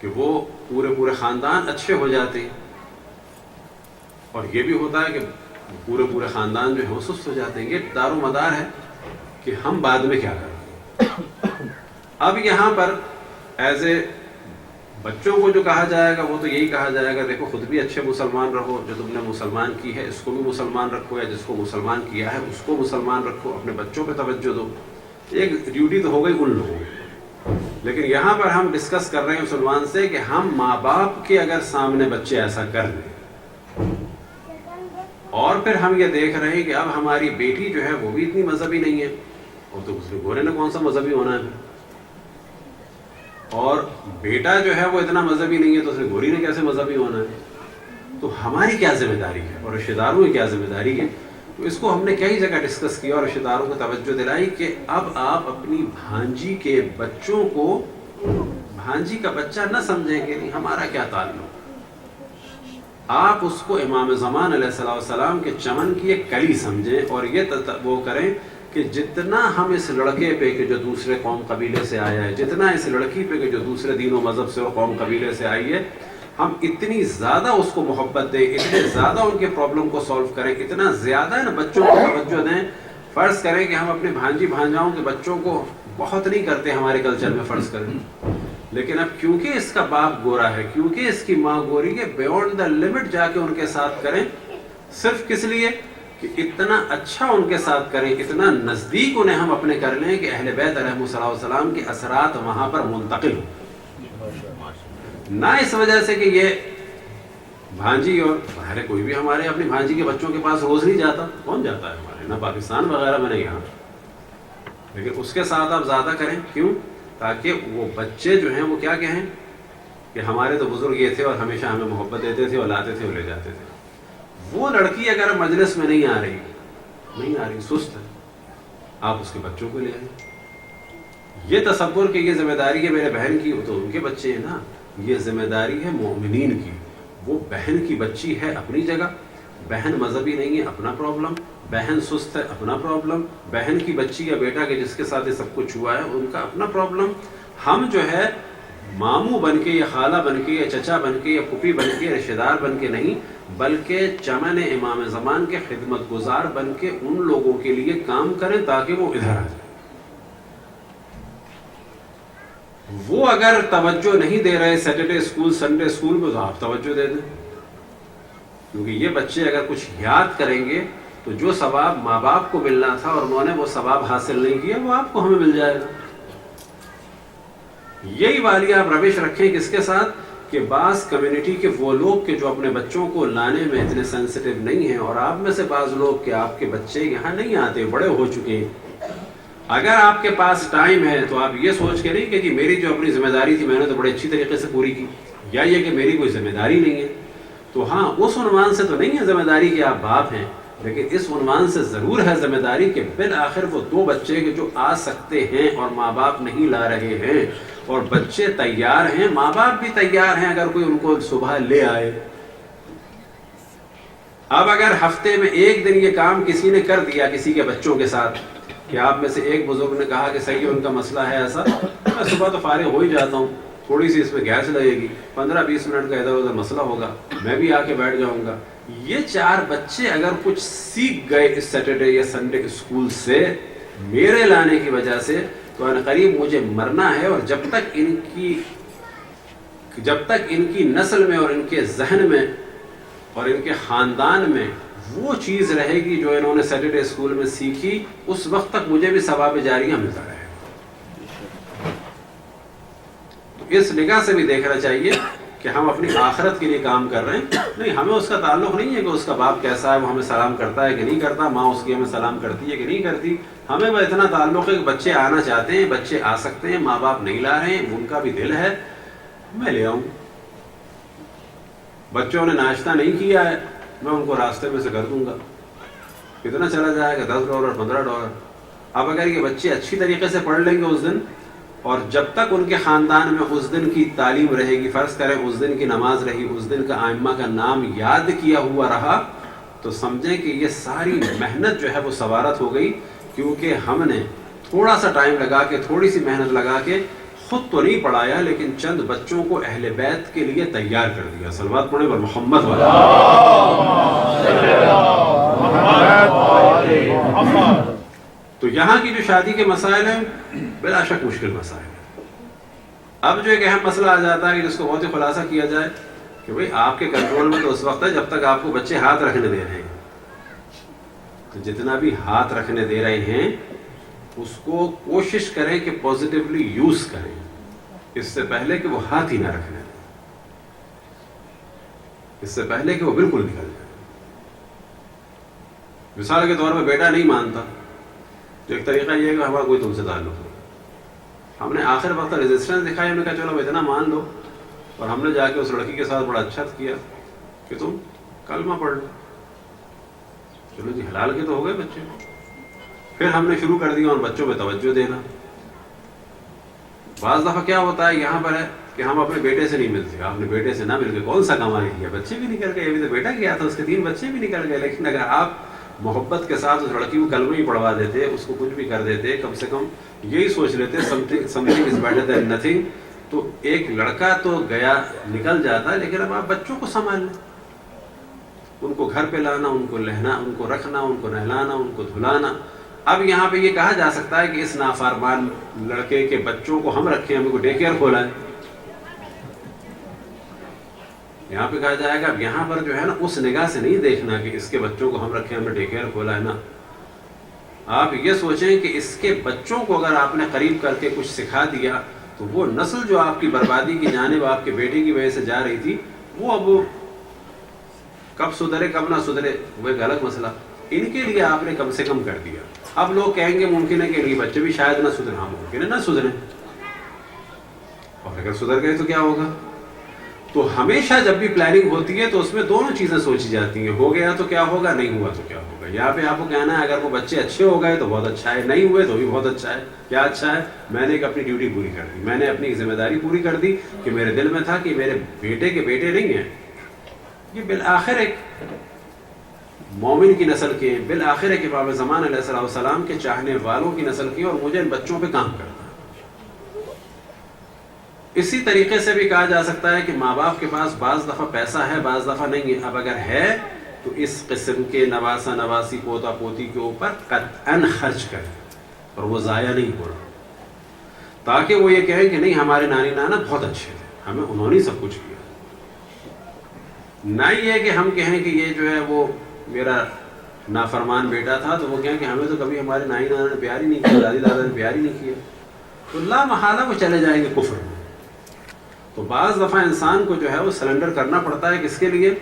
کہ وہ پورے خاندان اچھے ہو جاتے ہیں, اور یہ بھی ہوتا ہے کہ پورے خاندان جو ہے وہ سست ہو جاتے ہیں. یہ دار و مدار ہے کہ ہم بعد میں کیا کریں. اب یہاں پر ایز اے بچوں کو جو کہا جائے گا وہ تو یہی کہا جائے گا دیکھو خود بھی اچھے مسلمان رہو، جو تم نے مسلمان کی ہے اس کو بھی مسلمان رکھو، یا جس کو مسلمان کیا ہے اس کو مسلمان رکھو، اپنے بچوں پہ توجہ دو. ایک ڈیوٹی تو ہو گئی ان لوگوں کی. لیکن یہاں پر ہم ڈسکس کر رہے ہیں اس عنوان سے کہ ہم ماں باپ کے اگر سامنے بچے ایسا کر لیں، اور پھر ہم یہ دیکھ رہے ہیں کہ اب ہماری بیٹی جو ہے وہ بھی اتنی مذہبی نہیں ہے، اور تو اس نے گورے نے کون سا مذہبی ہونا ہے، اور بیٹا جو ہے وہ اتنا مذہبی نہیں ہے تو اس نے گوری نے کیسے مذہبی ہونا ہے. تو ہماری کیا ذمہ داری ہے اور رشتہ داروں کی کیا ذمہ داری ہے. تو اس کو ہم نے کئی جگہ ڈسکس کیا اور رشتہ داروں کو توجہ دلائی کہ اب آپ اپنی بھانجی کے بچوں کو بھانجی کا بچہ نہ سمجھیں کہ نہیں ہمارا کیا تعلق. آپ اس کو امام زمان علیہ السلام کے چمن کی ایک کلی سمجھیں اور یہ وہ کریں کہ جتنا ہم اس لڑکے پہ کہ جو دوسرے قوم قبیلے سے آیا ہے، جتنا اس لڑکی پہ کہ جو دوسرے دین و مذہب سے اور قوم قبیلے سے آئی ہے، ہم اتنی زیادہ اس کو محبت دیں، اتنے زیادہ ان کے پرابلم کو سولو کریں، اتنا زیادہ نا بچوں کو توجہ دیں. فرض کریں کہ ہم اپنے بھانجی بھانجاؤں کے بچوں کو بہت نہیں کرتے ہمارے کلچر میں فرض کریں، لیکن اب کیونکہ اس کا باپ گورا ہے، کیونکہ اس کی ماں گوری ہے، بیونڈ دا لمٹ جا کے ان کے ساتھ کریں. صرف کس لیے کہ اتنا اچھا ان کے ساتھ کریں، اتنا نزدیک انہیں ہم اپنے کر لیں کہ اہل بیت علیہ السلام کے اثرات وہاں پر منتقل ہوں. نہ اس وجہ سے کہ یہ بھانجی، اور باہر کوئی بھی ہمارے اپنی بھانجی کے بچوں کے پاس روز نہیں جاتا، کون جاتا ہے ہمارے، نہ پاکستان وغیرہ میں نہیں یہاں، لیکن اس کے ساتھ آپ زیادہ کریں. کیوں؟ تاکہ وہ بچے جو ہیں وہ کیا کہیں کہ ہمارے تو بزرگ یہ تھے اور ہمیشہ ہمیں محبت دیتے تھے اور لاتے تھے اور لے جاتے تھے. وہ لڑکی اگر مجلس میں نہیں آ رہی سست ہے، آپ اس کے بچوں کو لے آئیں. یہ تصور کہ یہ ذمہ داری ہے میرے بہن کی، تو ان کے بچے ہیں نا، یہ ذمہ داری ہے مومنین کی. وہ بہن کی بچی ہے اپنی جگہ، بہن مذہبی نہیں ہے اپنا پرابلم، بہن سست ہے اپنا پرابلم، بہن کی بچی یا بیٹا کے جس کے ساتھ یہ سب کچھ ہوا ہے ان کا اپنا پرابلم. ہم جو ہے ماموں بن کے یا خالہ بن کے یا چچا بن کے یا پھوپھی بن کے رشتہ دار بن کے نہیں، بلکہ چمن امام زمان کے خدمت گزار بن کے ان لوگوں کے لیے کام کریں تاکہ وہ ادھر آ جائیں. وہ اگر توجہ نہیں دے رہے سیٹرڈے اسکول سنڈے اسکول میں، تو آپ توجہ دے دیں، کیونکہ یہ بچے اگر کچھ یاد کریں گے تو جو ثواب ماں باپ کو ملنا تھا اور انہوں نے وہ ثواب حاصل نہیں کیا، وہ آپ کو ہمیں مل جائے گا. یہی والی آپ روش رکھیں کس کے ساتھ کہ بعض کمیونٹی کے وہ لوگ کہ جو اپنے بچوں کو لانے میں اتنے سینسٹیو نہیں ہیں، اور آپ میں سے بعض لوگ کہ آپ کے بچے یہاں نہیں آتے، بڑے ہو چکے ہیں. اگر آپ کے پاس ٹائم ہے تو آپ یہ سوچ کے نہیں کہ جی میری جو اپنی ذمہ داری تھی میں نے تو بڑے اچھی طریقے سے پوری کی، یا یہ کہ میری کوئی ذمہ داری نہیں ہے. تو ہاں اس عنوان سے تو نہیں ہے ذمہ داری کہ آپ باپ ہیں، لیکن اس عنوان سے ضرور ہے ذمہ داری کہ بالآخر وہ دو بچے کے جو آ سکتے ہیں اور ماں باپ نہیں لا رہے ہیں، اور بچے تیار ہیں، ماں باپ بھی تیار ہیں اگر کوئی ان کو صبح لے آئے. اب اگر ہفتے میں ایک دن یہ کام کسی نے کر دیا کسی کے بچوں کے ساتھ کہ آپ میں سے ایک بزرگ نے کہا کہ صحیح ہے ان کا مسئلہ ہے ایسا، میں صبح تو فارغ ہو ہی جاتا ہوں، تھوڑی سی اس میں گیس لگے گی، 15-20 منٹ کا ادھر ادھر مسئلہ ہوگا، میں بھی آ کے بیٹھ جاؤں گا. یہ 4 بچے اگر کچھ سیکھ گئے اس سیٹرڈے یا سنڈے اسکول سے میرے لانے کی وجہ سے، تو عنقریب مجھے مرنا ہے. اور جب تک ان کی نسل میں اور ان کے ذہن میں اور ان کے خاندان میں وہ چیز رہے گی جو انہوں نے سیٹرڈے اسکول میں سیکھی، اس وقت تک مجھے بھی ثواب جاریہ ملتا رہے گا. تو اس نگاہ سے بھی دیکھنا چاہیے کہ ہم اپنی آخرت کے لیے کام کر رہے ہیں. نہیں، ہمیں اس کا تعلق نہیں ہے کہ اس کا باپ کیسا ہے، وہ ہمیں سلام کرتا ہے کہ نہیں کرتا، ماں اس کی ہمیں سلام کرتی ہے کہ نہیں کرتی. ہمیں بس اتنا تعلق ہے کہ بچے آنا چاہتے ہیں، بچے آ سکتے ہیں، ماں باپ نہیں لا رہے ہیں، ان کا بھی دل ہے، میں لے آؤں. بچوں نے ناشتہ نہیں کیا ہے، میں ان کو راستے میں سے کر دوں گا. کتنا چلا جائے گا؟ $10 $15. اب اگر یہ بچے اچھی طریقے سے پڑھ لیں گے اس دن، اور جب تک ان کے خاندان میں اس دن کی تعلیم رہے گی، فرض کریں اس دن کی نماز رہی، اس دن کا ائمہ کا نام یاد کیا ہوا رہا، تو سمجھیں کہ یہ ساری محنت جو ہے وہ سوارت ہو گئی. کیونکہ ہم نے تھوڑا سا ٹائم لگا کے، تھوڑی سی محنت لگا کے، خود تو نہیں پڑھایا لیکن چند بچوں کو اہل بیت کے لیے تیار کر دیا. صلوات پڑھیں پر محمد والا. تو یہاں کی جو شادی کے مسائل ہیں بلا شک مشکل مسائل ہیں. اب جو ایک اہم مسئلہ آ جاتا ہے کہ جس کو بہت ہی خلاصہ کیا جائے کہ بھئی آپ کے کنٹرول میں تو اس وقت ہے جب تک آپ کو بچے ہاتھ رکھنے دے رہے ہیں. تو جتنا بھی ہاتھ رکھنے دے رہے ہیں اس کو کوشش کریں کہ پازیٹیولی یوز کریں، اس سے پہلے کہ وہ ہاتھ ہی نہ رکھنے دیں، اس سے پہلے کہ وہ بالکل نکل جائے. مثال کے طور پہ بیٹا نہیں مانتا تو ایک طریقہ یہ ہے کہ ہمارا کوئی تم سے تعلق نہیں. ہم نے آخر وقت ریزسٹنس دکھائی، ہم نے کہا چلو اتنا مان لو، اور ہم نے جا کے اس لڑکی کے ساتھ بڑا اچھا کیا کہ تم کلمہ پڑھ لو. چلو جی حلال کے تو ہو گئے بچے. پھر ہم نے شروع کر دیا اور بچوں پہ توجہ دینا. بعض دفعہ کیا ہوتا ہے یہاں پر ہے کہ ہم اپنے بیٹے سے نہیں ملتے. آپ نے بیٹے سے نہ مل کے کون سا کمال کیا؟ بچے بھی نکل گئے. ابھی تو بیٹا گیا تھا، اس کے 3 بچے بھی نکل گئے. لیکن اگر آپ محبت کے ساتھ اس لڑکی کو کلمہ ہی پڑھوا دیتے، اس کو کچھ بھی کر دیتے، کم سے کم یہی سوچ لیتے something is better than nothing, تو ایک لڑکا تو گیا نکل جاتا. لیکن اب آپ بچوں کو سنبھال لیں، ان کو گھر پہ لانا، ان کو لہنا، ان کو رکھنا، ان کو نہلانا، ان کو دھلانا. اب یہاں پہ یہ کہا جا سکتا ہے کہ اس نافرمان لڑکے کے بچوں کو ہم رکھیں، ہم کو ڈے کیئر کھولا ہے. یہاں پہ کہا جائے گا اب یہاں پر جو ہے نا اس نگاہ سے نہیں دیکھنا کہ اس کے بچوں کو ہم رکھیں، ہم نے ڈے کیئر کھولا ہے نا. آپ یہ سوچیں کہ اس کے بچوں کو اگر آپ نے قریب کر کے کچھ سکھا دیا تو وہ نسل جو آپ کی بربادی کی جانب آپ کے بیٹے کی وجہ سے جا رہی تھی، وہ اب کب سدھرے کب نہ سدھرے وہ ایک الگ مسئلہ. ان کے لیے آپ نے کم سے کم کر دیا. اب لوگ کہیں گے ممکن ہے کہ یہ بچے بھی شاید نہ سدھریں. ہاں ممکن ہے نہ سدھریں، اور اگر سدھر گئے تو کیا ہوگا؟ تو ہمیشہ جب بھی پلاننگ ہوتی ہے تو اس میں دونوں چیزیں سوچی جاتی ہیں. ہو گیا تو کیا ہوگا، نہیں ہوا تو کیا ہوگا. یہاں پہ آپ کو کہنا ہے اگر وہ بچے اچھے ہو گئے تو بہت اچھا ہے، نہیں ہوئے تو بھی بہت اچھا ہے. کیا اچھا ہے؟ میں نے ایک اپنی ڈیوٹی پوری کر دی، میں نے اپنی ذمہ داری پوری کر دی کہ میرے دل میں تھا کہ میرے بیٹے کے بیٹے نہیں ہیں، یہ بالآخر ایک مومن کی نسل کے، بالآخر ایک امام زمان علیہ السلام کے چاہنے والوں کی نسل کی، اور مجھے ان بچوں پہ کام کرنا. اسی طریقے سے بھی کہا جا سکتا ہے کہ ماں باپ کے پاس بعض دفعہ پیسہ ہے، بعض دفعہ نہیں ہے. اب اگر ہے تو اس قسم کے نواسا نواسی پوتا پوتی کے اوپر قطعاً خرچ کریں، اور وہ ضائع نہیں ہو رہا، تاکہ وہ یہ کہیں کہ نہیں ہمارے نانی نانا بہت اچھے تھے، ہمیں انہوں نے سب کچھ کیا. نہ یہ کہ ہم کہیں کہ یہ جو ہے وہ میرا نافرمان بیٹا تھا، تو وہ کہیں کہ ہمیں تو کبھی ہمارے نانی نانا نے پیار ہی نہیں کیا، دادی دادا نے پیار ہی نہیں کیا، تو لا محالہ وہ چلے جائیں گے کفر میں. تو بعض دفعہ انسان کو جو ہے وہ سرنڈر کرنا پڑتا ہے، کس کے لیے؟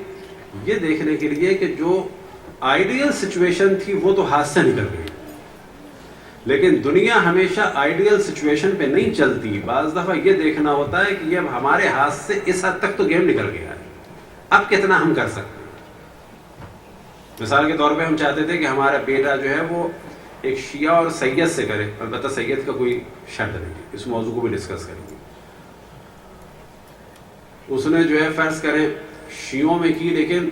یہ دیکھنے کے لیے کہ جو آئیڈیل سچویشن تھی وہ تو ہاتھ سے نکل گئی. لیکن دنیا ہمیشہ آئیڈیل سچویشن پہ نہیں چلتی. بعض دفعہ یہ دیکھنا ہوتا ہے کہ یہ اب ہمارے ہاتھ سے اس حد تک تو گیم نکل گیا ہے، اب کتنا ہم کر سکتے ہیں. مثال کے طور پہ ہم چاہتے تھے کہ ہمارا بیٹا جو ہے وہ ایک شیعہ اور سید سے کرے، البتہ سید کا کوئی شرط نہیں ہے، اس موضوع کو بھی ڈسکس کریں گے. اس نے جو ہے فرض کریں شیعوں میں کی، لیکن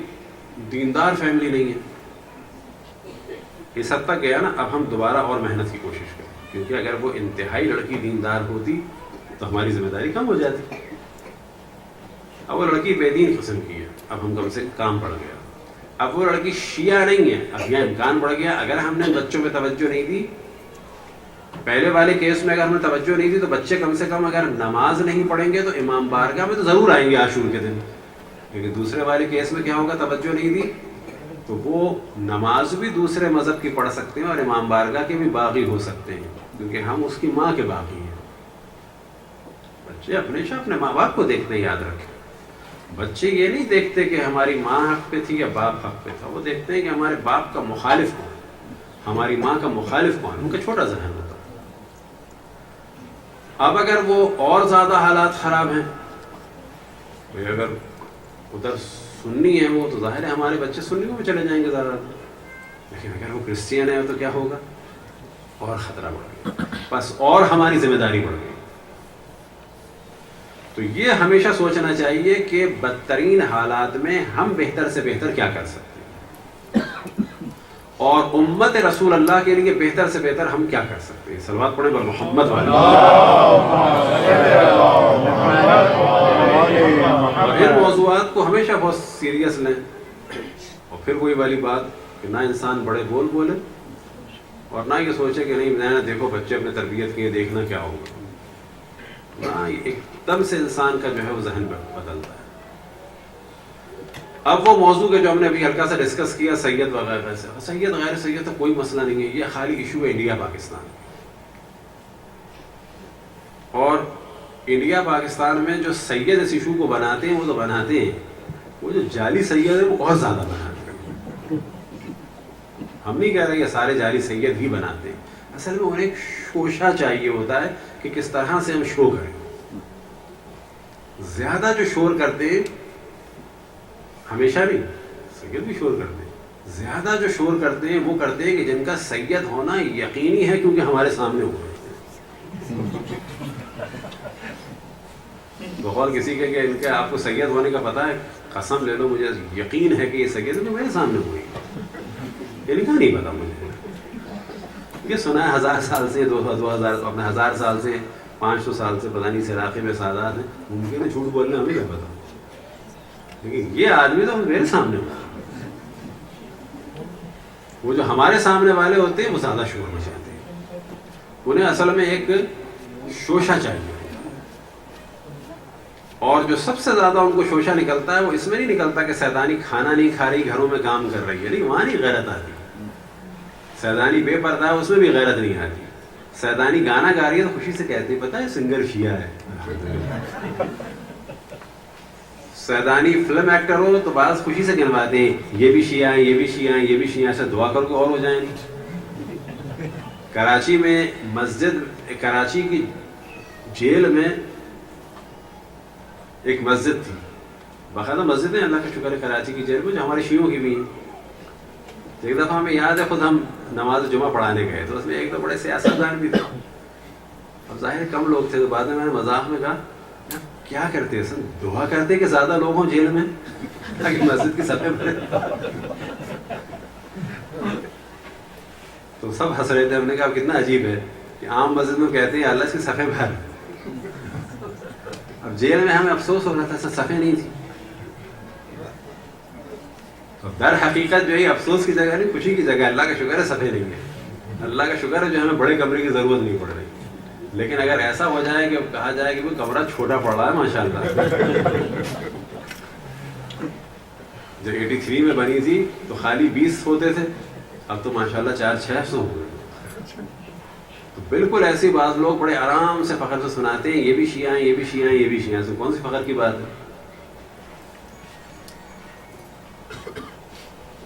دیندار فیملی نہیں ہے. اس حد تک گیا نا، اب ہم دوبارہ اور محنت کی کوشش کریں، کیونکہ اگر وہ انتہائی لڑکی دیندار ہوتی تو ہماری ذمہ داری کم ہو جاتی. اب وہ لڑکی بے دین قسم کی ہے، اب ہم کم سے کام پڑ گیا. اب وہ لڑکی شیعہ نہیں ہے، اب یہ امکان بڑھ گیا اگر ہم نے بچوں پہ توجہ نہیں دی. پہلے والے کیس میں اگر ہم نے توجہ نہیں دی تو بچے کم سے کم اگر نماز نہیں پڑھیں گے تو امام بارگاہ میں تو ضرور آئیں گے عاشور کے دن. لیکن دوسرے والے کیس میں کیا ہوگا؟ توجہ نہیں دی تو وہ نماز بھی دوسرے مذہب کی پڑھ سکتے ہیں اور امام بارگاہ کے بھی باغی ہو سکتے ہیں، کیونکہ ہم اس کی ماں کے باغی ہیں. بچے اپنے ماں باپ کو دیکھتے ہیں، یاد رکھیں. بچے یہ نہیں دیکھتے کہ ہماری ماں حق پہ تھی یا باپ حق پہ تھا، وہ دیکھتے ہیں کہ ہمارے باپ کا مخالف کون، ہماری ماں کا مخالف کون. ان کا چھوٹا ذہن ہوتا ہے. اب اگر وہ اور زیادہ حالات خراب ہیں، اگر ادھر سنی ہے وہ تو ظاہر ہے ہمارے بچے سنیوں میں چلے جائیں گے زیادہ. لیکن اگر وہ کرسچین ہے تو کیا ہوگا؟ اور خطرہ بڑھ گیا، بس اور ہماری ذمہ داری بڑھ گئی. تو یہ ہمیشہ سوچنا چاہیے کہ بدترین حالات میں ہم بہتر سے بہتر کیا کر سکتے ہیں، اور امت رسول اللہ کے لیے بہتر سے بہتر ہم کیا کر سکتے ہیں. صلوات پڑھیں بر محمد والے. اور ان موضوعات کو ہمیشہ بہت سیریس لیں، اور پھر وہی والی بات کہ نہ انسان بڑے بول بولے اور نہ یہ سوچے کہ نہیں دیکھو بچے اپنے تربیت کے دیکھنا کیا ہوگا. ایک دم سے انسان کا جو ہے وہ ذہن بدلتا ہے. اب وہ موضوع کے جو ہم نے ابھی ہلکا سا ڈسکس کیا سید وغیرہ سے، سید غیر سید تو کوئی مسئلہ نہیں ہے، یہ خالی ایشو ہے انڈیا پاکستان. اور انڈیا پاکستان میں جو سید اس ایشو کو بناتے ہیں وہ تو بناتے ہیں، وہ جو جعلی سید ہے وہ بہت زیادہ بناتے ہیں. ہم نہیں کہہ رہے کہ سارے جعلی سید ہی بناتے ہیں، اصل میں انہیں ایک شوشہ چاہیے ہوتا ہے کہ کس طرح سے ہم شو کریں. زیادہ جو شور کرتے ہیں، ہمیشہ نہیں، سید بھی شور کرتے ہیں، زیادہ جو شور کرتے ہیں وہ کرتے ہیں کہ جن کا سید ہونا یقینی ہے کیونکہ ہمارے سامنے ہوا ہے. بقول کسی کے کہ ان کے آپ کو سید ہونے کا پتہ ہے، قسم لے لو مجھے یقین ہے کہ یہ سید ہے تو میرے سامنے ہوئی. یعنی کہاں نہیں پتا مجھے، یہ سنا ہے 1000 سال سے 2000 اپنے 1000 سال سے 500 سال سے پتہ نہیں اس علاقے میں سادات ہیں، ممکن ہے جھوٹ بولنا ہمیں کیا پتا، لیکن یہ آدمی تو میرے سامنے ہوا. وہ جو ہمارے سامنے والے ہوتے ہیں وہ زیادہ شور مچاتے ہیں، انہیں اصل میں ایک شوشہ چاہیے. اور جو سب سے زیادہ ان کو شوشہ نکلتا ہے وہ اس میں نہیں نکلتا کہ سیدانی کھانا نہیں کھا رہی گھروں میں کام کر رہی ہے، نہیں، وہاں نہیں غیرت آتی. سیدانی بے پردہ ہے اس میں بھی غیرت نہیں آتی. سیدانی گانا گا رہی ہے تو خوشی سے کہتے ہیں پتہ ہے سنگر شیعہ ہے. سیدانی فلم ایکٹر ہو تو بعض خوشی سے گنواتے ہیں یہ بھی شیعہ ہیں، یہ بھی شیعہ ہیں، یہ بھی شیعہ، سے دعا کر کے اور ہو جائیں گے. کراچی میں کراچی کی جیل میں ایک مسجد تھی، باقاعدہ مسجد ہے، اللہ کا شکر ہے کراچی کی جیل میں جو ہمارے شیعوں کی بھی ہیں. ایک دفعہ ہمیں یاد ہے خود ہم نماز جمعہ پڑھانے گئے تو اس میں ایک دو بڑے سیاستدان بھی تھے. اب ظاہر کم لوگ تھے تو بعد میں نے مذاق میں کہا کیا کرتے سن، دعا کرتے کہ زیادہ لوگ ہوں جیل میں تاکہ مسجد کی سطح بھرے. تو سب ہنس رہے تھے. ہم نے کہا کتنا عجیب ہے کہ عام مسجد میں کہتے ہیں اللہ اس کی صفحے بھر، اب جیل میں ہمیں افسوس ہو رہا تھا صفحے نہیں تھی. تو در حقیقت جو ہے افسوس کی جگہ نہیں، خوشی کی جگہ. اللہ کا شکر ہے صفحے نہیں ہے، اللہ کا شکر ہے جو ہمیں بڑے کمرے کی ضرورت نہیں پڑ رہی. لیکن اگر ایسا ہو جائے کہ کہا جائے کہ وہ کمرہ چھوٹا پڑ رہا ہے ماشاءاللہ، جو 83 میں بنی تھی تو خالی 20 ہوتے تھے، اب تو ماشاءاللہ 400-600 ہو گئے. تو بالکل ایسی بعض لوگ بڑے آرام سے فخر سے سناتے ہیں یہ بھی شیعہ ہیں، یہ بھی شیعہ ہیں، یہ بھی شیعہ ہیں. کون سی فخر کی بات ہے؟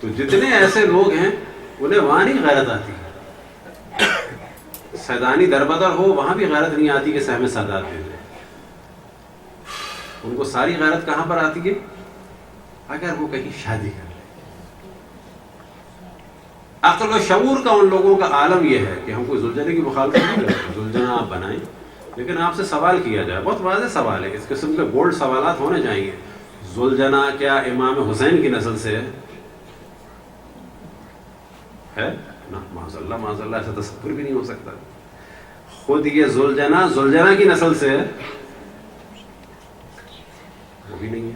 تو جتنے ایسے لوگ ہیں انہیں وہاں نہیں غیرت آتی. سیدانی دربدر ہو وہاں بھی غیرت نہیں آتی کہ سہم سادات دے دے. ان کو ساری غیرت کہاں پر آتی ہے؟ اگر وہ کہیں شادی کر لے. عقل و شعور کا ان لوگوں کا عالم یہ ہے کہ ہم کوئی زلجنے کی مخالفت نہیں کرتے، زلجنہ آپ بنائیں، لیکن آپ سے سوال کیا جائے. بہت واضح سوال ہے، اس قسم کے بولڈ سوالات ہونے چاہیے. زلجنہ کیا امام حسین کی نسل سے ہے؟ نا، معاذ اللہ ایسا تصور بھی نہیں ہو سکتا. خود یہ زلجنہ کی نسل سے ہے، وہ بھی نہیں ہے.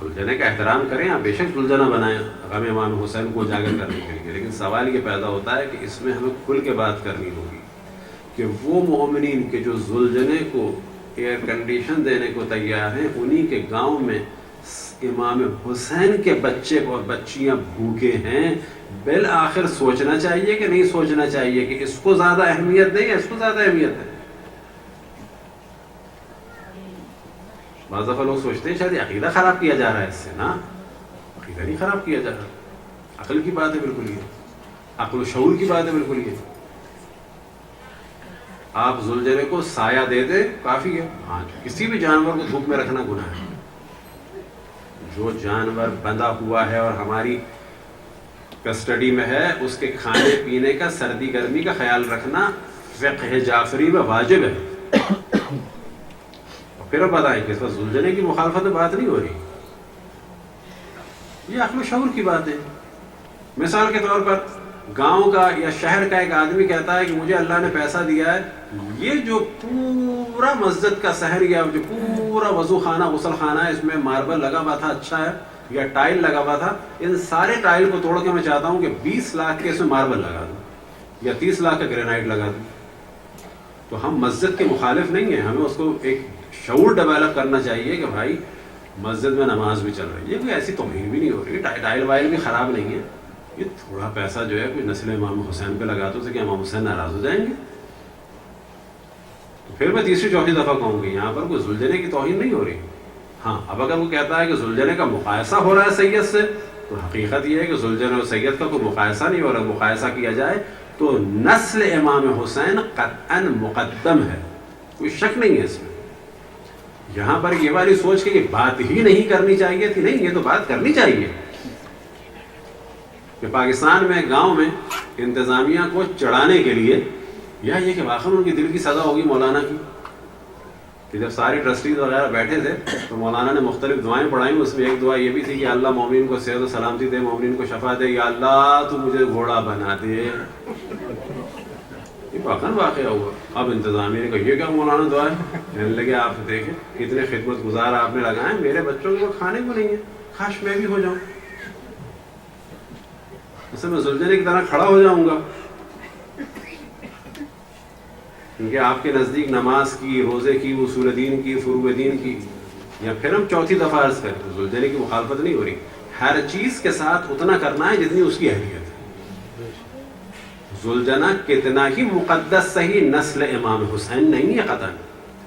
زلجنہ کا احترام کریں، آپ بے شک زلجنہ بنائیں غم امام حسین کو اجاگر کرنے کے لیے. لیکن سوال یہ پیدا ہوتا ہے کہ اس میں ہمیں کھل کے بات کرنی ہوگی کہ وہ مومنین کے جو زلجنے کو ایئر کنڈیشن دینے کو تیار ہیں، انہی کے گاؤں میں امام حسین کے بچے اور بچیاں بھوکے ہیں. بالآخر سوچنا چاہیے کہ نہیں سوچنا چاہیے کہ اس کو زیادہ اہمیت دیں یا اس کو زیادہ اہمیت ہے؟ بعض دفعہ لوگ سوچتے ہیں شاید عقیدہ خراب کیا جا رہا ہے اس سے. نا، عقیدہ نہیں خراب کیا جا رہا، عقل کی بات ہے بالکل، یہ عقل و شعور کی بات ہے بالکل. یہ آپ زلجنے کو سایہ دے دے کافی ہے. ہاں، کسی بھی جانور کو دھوپ میں رکھنا گناہ ہے. جو جانور بندھا ہوا ہے اور ہماری کسٹڈی میں ہے اس کے کھانے پینے کا، سردی گرمی کا خیال رکھنا فقہ جعفری میں واجب ہے. اور پھر بتائیں کہ اس وقت زلجنے کی مخالفت بات نہیں ہو رہی، یہ عقل و شعور کی بات ہے. مثال کے طور پر گاؤں کا یا شہر کا ایک آدمی کہتا ہے کہ مجھے اللہ نے پیسہ دیا ہے، یہ جو پورا مسجد کا صحن یا جو پورا وضو خانہ غسل خانہ ہے اس میں ماربل لگا ہوا تھا اچھا ہے یا ٹائل لگا ہوا تھا، ان سارے ٹائل کو توڑ کے میں چاہتا ہوں کہ 20 لاکھ کے اس میں ماربل لگا دوں یا 30 لاکھ کا گرینائٹ لگا دوں. تو ہم مسجد کے مخالف نہیں ہیں، ہمیں اس کو ایک شعور ڈیولپ کرنا چاہیے کہ بھائی مسجد میں نماز بھی چل رہی ہے، کوئی ایسی توہین بھی نہیں ہو رہی، ٹائل وائل بھی خراب نہیں ہے، یہ تھوڑا پیسہ جو ہے کوئی نسل امام حسین پہ لگا دو تو کہ امام حسین ناراض ہو جائیں گے؟ تو پھر میں تیسری چوتھی دفعہ کہوں گی یہاں پر کوئی ذوالجنے کی توہین نہیں ہو رہی. ہاں اب اگر وہ کہتا ہے کہ ذوالجنے کا مقایسہ ہو رہا ہے سید سے، تو حقیقت یہ ہے کہ ذوالجنے اور سید کا کوئی مقایسہ نہیں ہو رہا. مقایسہ کیا جائے تو نسل امام حسین قطعاً مقدم ہے، کوئی شک نہیں ہے اس میں. یہاں پر یہ والی سوچ کہ یہ بات ہی نہیں کرنی چاہیے تھی، نہیں، یہ تو بات کرنی چاہیے کہ پاکستان میں گاؤں میں انتظامیہ کو چڑھانے کے لیے، یا یہ کہ واقعی ان کی دل کی سزا ہوگی مولانا کی کہ جب سارے ٹرسٹیز وغیرہ بیٹھے تھے تو مولانا نے مختلف دعائیں پڑھائیں. اس میں ایک دعا یہ بھی تھی کہ اللہ مومنین کو صحت و سلامتی دے، مومنین کو شفا دے، یا اللہ تو مجھے گھوڑا بنا دے. یہ واقعہ ہوا. اب انتظامیہ نے کہا یہ کیا مولانا دعا ہے؟ کہنے لگے آپ دیکھیں کتنے خدمت گزار آپ نے لگائے، میرے بچوں کو کھانے کو نہیں ہے، کاش میں بھی ہو جاؤں، اسے میں ذوالجنے کی طرح کھڑا ہو جاؤں گا. کیونکہ آپ کے نزدیک نماز کی، روزے کی، اصول دین کی، فروع دین کی، یا پھر ہم چوتھی دفعہ عرض کریں تو ذوالجنے کی مخالفت نہیں ہو رہی، ہر چیز کے ساتھ اتنا کرنا ہے جتنی اس کی اہلیت ہے. ذوالجنہ کتنا ہی مقدس صحیح نسل امام حسین نہیں ہے قطعاً،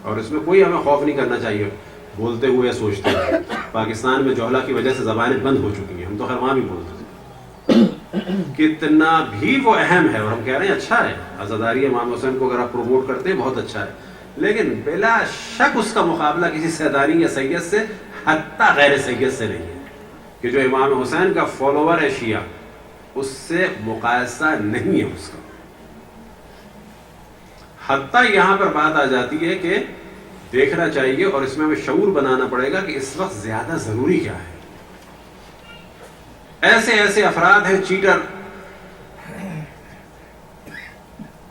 اور اس میں کوئی ہمیں خوف نہیں کرنا چاہیے بولتے ہوئے یا سوچتے ہوئے. پاکستان میں جوہلا کی وجہ سے زبانیں بند ہو چکی ہیں، ہم تو خیر وہاں بھی بولتے تھے. کتنا بھی وہ اہم ہے، اور ہم کہہ رہے ہیں اچھا ہے، عزاداری امام حسین کو اگر آپ پروموٹ کرتے ہیں بہت اچھا ہے، لیکن بلا شک اس کا مقابلہ کسی سیدانی یا سید سے، حتیٰ غیر سید سے نہیں ہے. کہ جو امام حسین کا فالوور ہے شیعہ، اس سے مقایسہ نہیں ہے اس کا. حتیٰ یہاں پر بات آ جاتی ہے کہ دیکھنا چاہیے اور اس میں ہمیں شعور بنانا پڑے گا کہ اس وقت زیادہ ضروری کیا ہے. ایسے ایسے افراد ہیں چیٹر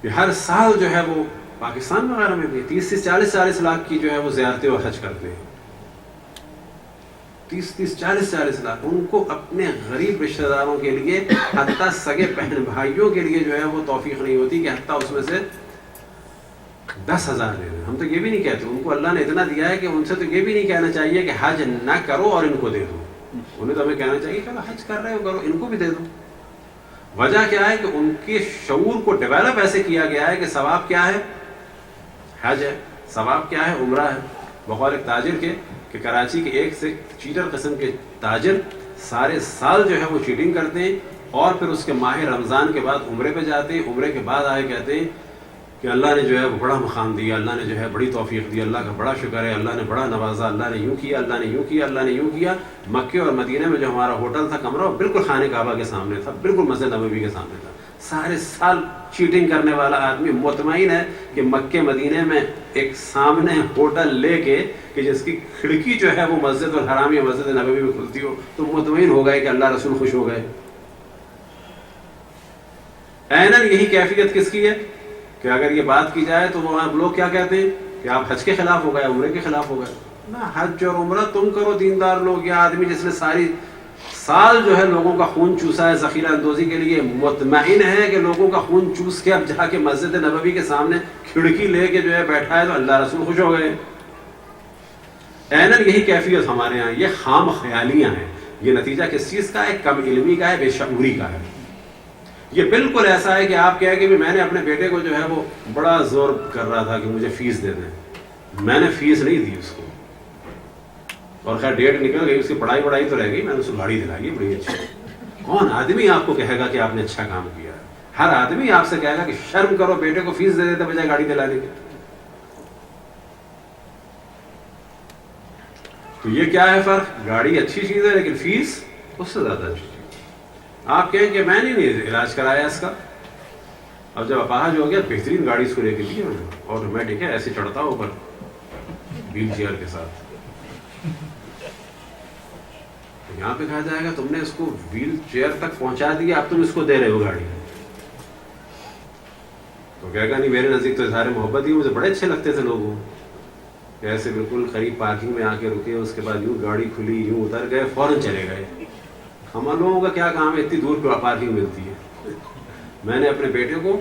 کہ ہر سال جو ہے وہ پاکستان وغیرہ میں بھی 30 سے 40 لاکھ کی جو ہے وہ زیارتیں اور حج کرتے ہیں. 30-40 لاکھ ان کو اپنے غریب رشتہ داروں کے لیے، حتیٰ سگے بہن بھائیوں کے لیے جو ہے وہ توفیق نہیں ہوتی کہ حتیٰ اس میں سے 10,000 دے دیں. ہم تو یہ بھی نہیں کہتے، ان کو اللہ نے اتنا دیا ہے کہ ان سے تو یہ بھی نہیں کہنا چاہیے کہ حج نہ کرو اور ان کو دے دو. انہیں تو ہمیں کہنا چاہیے چلو حج کر رہے ہو کرو، ان کو بھی دے دو. وجہ کیا ہے کہ ان کے شعور کو ڈیولپ ایسے کیا گیا ہے کہ ثواب کیا ہے حج ہے، ثواب کیا ہے عمرہ ہے. بقول ایک تاجر کے کہ کراچی کے ایک سے چیٹر قسم کے تاجر سارے سال جو ہے وہ چیٹنگ کرتے ہیں، اور پھر اس کے ماہ رمضان کے بعد عمرے پہ جاتے ہیں. عمرے کے بعد آئے کہتے ہیں کہ اللہ نے جو ہے وہ بڑا مقام دیا، اللہ نے جو ہے بڑی توفیق دی، اللہ کا بڑا شکر ہے، اللہ نے بڑا نوازا، اللہ نے یوں کیا، اللہ نے یوں کیا، اللہ نے یوں کیا. مکے اور مدینہ میں جو ہمارا ہوٹل تھا، کمرہ بالکل خانہ کعبہ کے سامنے تھا، بالکل مسجد نبوی کے سامنے تھا. سارے سال چیٹنگ کرنے والا آدمی مطمئن ہے کہ مکے مدینے میں ایک سامنے ہوٹل لے کے کہ جس کی کھڑکی جو ہے وہ مسجد الحرام یا مسجد نبوی میں کھلتی ہو، تو مطمئن ہو گئے کہ اللہ رسول خوش ہو گئے. عیناً یہی کیفیت کس کی ہے کہ اگر یہ بات کی جائے تو وہ لوگ کیا کہتے ہیں کہ آپ حج کے خلاف ہو گئے، عمرے کے خلاف ہو گئے. نہ، حج اور عمرہ تم کرو دیندار لوگ، یا آدمی جس نے ساری سال جو ہے لوگوں کا خون چوسا ہے ذخیرہ اندوزی کے لیے، مطمئن ہے کہ لوگوں کا خون چوس کے اب جا کے مسجد نبوی کے سامنے کھڑکی لے کے جو ہے بیٹھا ہے تو اللہ رسول خوش ہو گئے. عیناً یہی کیفیت ہمارے ہاں. یہ خام خیالیاں ہیں. یہ نتیجہ کس چیز کا ہے؟ کم علمی کا ہے، بے شعوری کا ہے. یہ بالکل ایسا ہے کہ آپ کہیں کہ میں نے اپنے بیٹے کو جو ہے وہ بڑا زور کر رہا تھا کہ مجھے فیس دے دیں، میں نے فیس نہیں دی اس کو، اور خیر ڈیٹ نکل گئی، اس کی پڑھائی تو رہ گئی، میں نے اس کو گاڑی دلائی بڑی اچھی. کون آدمی آپ کو کہے گا کہ آپ نے اچھا کام کیا؟ ہر آدمی آپ سے کہے گا کہ شرم کرو، بیٹے کو فیس دے دیتے بجائے گاڑی دلانے کے. تو یہ کیا ہے فرق؟ گاڑی اچھی چیز ہے لیکن فیس اس سے زیادہ اچھی چیز. آپ کہیں کہ میں نے نہیں علاج کرایا اس کا، اب جب اپاہج ہو گیا بہترین گاڑی اس کو لے کے دی میں نے، آٹومیٹک ہے، ایسے چڑھتا اوپر ویل چیئر کے ساتھ. یہاں پہ کہا جائے گا تم نے اس کو ویل چیئر تک پہنچا دیا، اب تم اس کو دے رہے ہو گاڑی. تو کہے گا نہیں میرے نزدیک تو اظہار محبت ہی، مجھے بڑے اچھے لگتے تھے لوگوں، ایسے بالکل قریب پارکنگ میں آ کے رکے، اس کے بعد یوں گاڑی کھلی، یوں اتر گئے، فوراً چلے گئے. ہم لوگوں کا کیا کام ہے، اتنی دور پہ پارکنگ ملتی ہے. میں نے اپنے بیٹے کو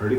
30,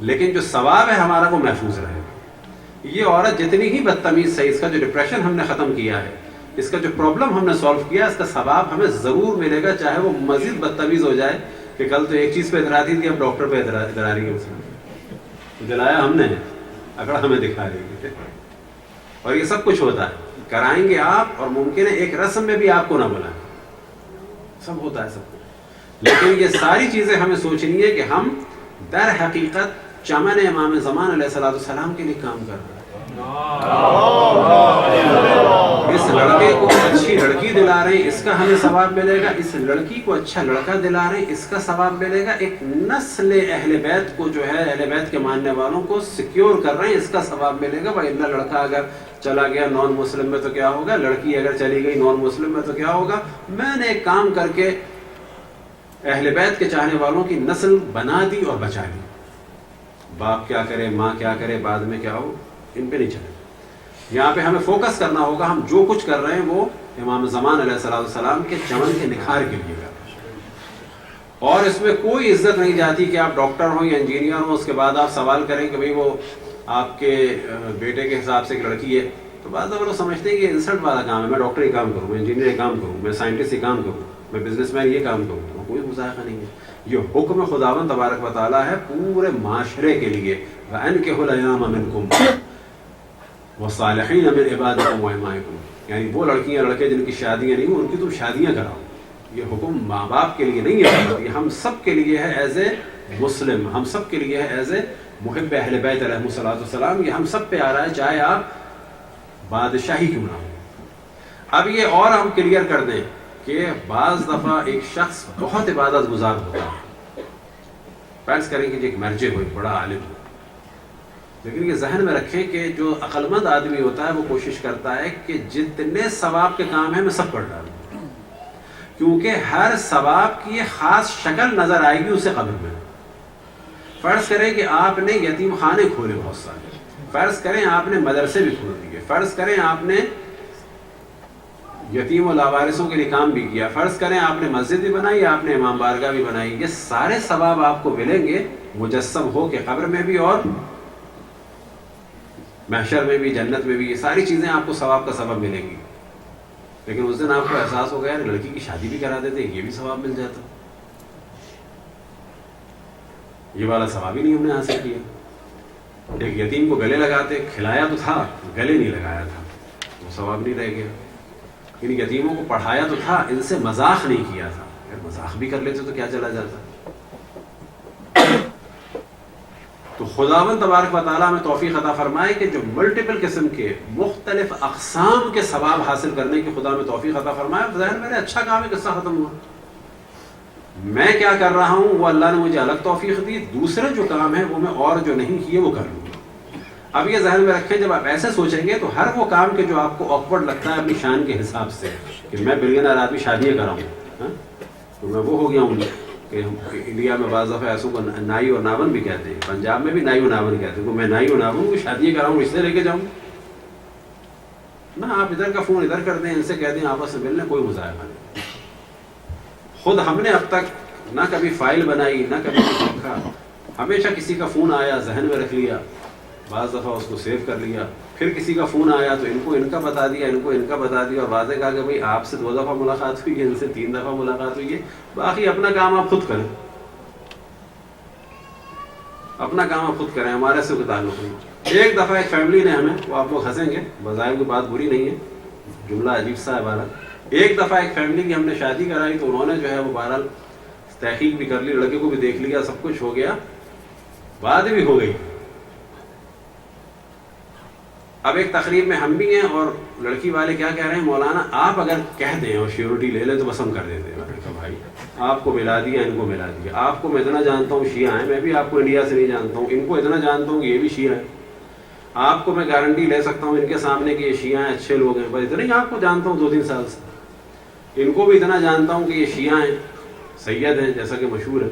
لیکن جو ثواب ہے ہمارا وہ محفوظ رہے گا. یہ عورت جتنی ہی بدتمیز صحیح، اس کا جو ڈپریشن ہم نے ختم کیا ہے، اس کا جو پرابلم ہم نے سالو کیا، اس کا ثواب ہمیں ضرور ملے گا، چاہے وہ مزید بدتمیز ہو جائے کہ کل تو ایک چیز پہ اتراتی تھی اب ڈاکٹر پہ اترا رہی ہے، اس نے جلایا ہم نے، اکڑ ہمیں دکھا رہی ہے. اور یہ سب کچھ ہوتا ہے، کرائیں گے آپ، اور ممکن ہے ایک رسم میں بھی آپ کو نہ بلائیں، سب ہوتا ہے سب کچھ. لیکن یہ ساری چیزیں ہمیں سوچنی ہے کہ ہم در حقیقت چمن امام زمان علیہ السلام کے لیے کام کر رہے ہیں. اس لڑکے کو اچھی لڑکی دلا رہے ہیں، اس کا ہمیں ثواب ملے گا. اس لڑکی کو اچھا لڑکا دلا رہے ہیں، اس کا ثواب ملے گا. ایک نسل اہل بیت کو جو ہے، اہل بیت کے ماننے والوں کو سیکیور کر رہے ہیں، اس کا ثواب ملے گا. بھائی اللہ، لڑکا اگر چلا گیا نان مسلم میں تو کیا ہوگا، لڑکی اگر چلی گئی نان مسلم میں تو کیا ہوگا. میں نے ایک کام کر کے اہل بیت کے چاہنے والوں کی نسل بنا دی اور بچا لی. باپ کیا کرے، ماں کیا کرے، بعد میں کیا ہو، ان پہ نہیں چلے. یہاں پہ ہمیں فوکس کرنا ہوگا، ہم جو کچھ کر رہے ہیں وہ امام زمان علیہ السلام کے چمن کے نکھار کے لیے کر رہے ہیں. اور اس میں کوئی عزت نہیں جاتی کہ آپ ڈاکٹر ہوں یا انجینئر ہوں، اس کے بعد آپ سوال کریں کہ بھئی وہ آپ کے بیٹے کے حساب سے ایک لڑکی ہے، تو بعض لوگ سمجھتے ہیں کہ انسلٹ والا کام ہے، میں ڈاکٹر ہی کام کروں، میں انجینئر ہی کام کروں، میں سائنٹسٹ ہی کام کروں، میں بزنس مین یہ کام کروں. کوئی مذائقہ نہیں ہے. یہ حکم خداوند تبارک و تعالیٰ ہے پورے معاشرے کے لیے. وَأَنكِحُوا الْأَيَامَ مِنكُمْ وَالصَّالِحِينَ مِنْ عِبَادِكُمْ وَإِمَائِكُمْ. یعنی وہ لڑکیاں لڑکے جن کی شادیاں نہیں، ان کی تم شادیاں کراؤ. یہ حکم ماں باپ کے لیے نہیں ہے، یہ ہم سب کے لیے ہے ایز اے مسلم، ہم سب کے لیے ہے ایز اے محب اہل بیت علیہ السلام. یہ ہم سب پہ آ رہا ہے، چاہے آپ بادشاہی کیوں نہ ہو. اب یہ اور ہم کلیئر کر دیں کہ بعض دفعہ ایک شخص بہت عبادت گزار ہوتا ہے، فرض کریں کہ ایک مرجع ہو، ایک بڑا عالم ہو، لیکن یہ ذہن میں رکھیں کہ جو عقل مند آدمی ہوتا ہے وہ کوشش کرتا ہے کہ جتنے ثواب کے کام ہیں میں سب کر ڈالوں، کیونکہ ہر ثواب کی ایک خاص شکل نظر آئے گی اسے قبر میں. فرض کریں کہ آپ نے یتیم خانے کھولے بہت سارے، فرض کریں آپ نے مدرسے بھی کھول دیے، فرض کریں آپ نے یتیم و لاوارثوں کے لیے کام بھی کیا، فرض کریں آپ نے مسجد بھی بنائی، آپ نے امام بارگاہ بھی بنائی. یہ سارے ثواب آپ کو ملیں گے مجسم ہو کے قبر میں بھی اور محشر میں بھی، جنت میں بھی. یہ ساری چیزیں آپ کو ثواب کا سبب ملیں گی. لیکن اس دن آپ کو احساس ہوگا یار لڑکی کی شادی بھی کرا دیتے، یہ بھی ثواب مل جاتا، یہ والا ثواب ہی نہیں ہم نے حاصل کیا. ایک یتیم کو گلے لگاتے، کھلایا تو تھا، گلے نہیں لگایا تھا، وہ ثواب نہیں رہ گیا. ان یتیموں کو پڑھایا تو تھا، ان سے مذاق نہیں کیا تھا. اگر مذاق بھی کر لیتے تو کیا چلا جاتا. تو خداوند تبارک و تعالیٰ میں توفیق عطا فرمائے کہ جو ملٹیپل قسم کے مختلف اقسام کے ثواب حاصل کرنے کی خدا میں توفیق عطا فرمائے. ظاہر میرے اچھا کام ہے، قصہ ختم ہوا. میں کیا کر رہا ہوں وہ اللہ نے مجھے الگ توفیق دی، دوسرے جو کام ہے وہ میں اور جو نہیں کیے وہ کر لوں گا. اب یہ ذہن میں رکھیں، جب آپ ایسے سوچیں گے تو ہر وہ کام کے جو آپ کو آکورڈ لگتا ہے اپنی شان کے حساب سے کہ میں بلینئر آدمی شادیاں کراؤں، تو میں وہ ہو گیا ہوں کہ انڈیا میں بعض دفعہ ایسوں کو نائی اور ناون بھی کہتے ہیں، پنجاب میں بھی نائی و ناون کہتے ہیں. میں نائی و ناون کو شادیاں کراؤں، اس سے لے کے جاؤں نہ. آپ ادھر کا فون ادھر کر دیں، ان سے کہہ دیں آپس میں ملنے، کوئی مذائقہ نہیں. خود ہم نے اب تک نہ کبھی فائل بنائی نہ کبھی کچھ لکھا، ہمیشہ کسی کا فون آیا ذہن میں رکھ لیا، بعض دفعہ اس کو سیو کر لیا، پھر کسی کا فون آیا تو ان کو ان کا بتا دیا، ان کو ان کا بتا دیا، اور واضح کہا کہ بھائی آپ سے 2 دفعہ ملاقات ہوئی ہے، ان سے 3 دفعہ ملاقات ہوئی ہے، باقی اپنا کام آپ خود کریں، اپنا کام آپ خود کریں، ہمارے سے کوئی تعلق نہیں. ایک دفعہ ایک فیملی نے ہمیں، وہ آپ لوگ ہنسیں گے، بظاہر کوئی بات بری نہیں ہے، جملہ عجیب سا ہے بہرحال. ایک دفعہ ایک فیملی کی ہم نے شادی کرائی تو انہوں نے جو ہے وہ بہرحال تحقیق بھی کر لی، لڑکے کو بھی دیکھ لیا، سب کچھ ہو گیا، بات بھی ہو گئی. اب ایک تقریب میں ہم بھی ہیں اور لڑکی والے کیا کہہ رہے ہیں، مولانا آپ اگر کہہ دیں اور شیورٹی لے لیں تو بس ہم کر دیتے ہیں. میں نے کہا بھائی آپ کو ملا دیا، ان کو ملا دیا. آپ کو میں اتنا جانتا ہوں شیعہ ہیں، میں بھی آپ کو انڈیا سے نہیں جانتا ہوں، ان کو اتنا جانتا ہوں کہ یہ بھی شیعہ ہیں. آپ کو میں گارنٹی لے سکتا ہوں ان کے سامنے کہ یہ شیعہ ہیں، اچھے لوگ ہیں، بس اتنا ہی آپ کو جانتا ہوں 2-3 سال سے. ان کو بھی اتنا جانتا ہوں کہ یہ شیعہ ہیں، سید ہیں جیسا کہ مشہور ہے.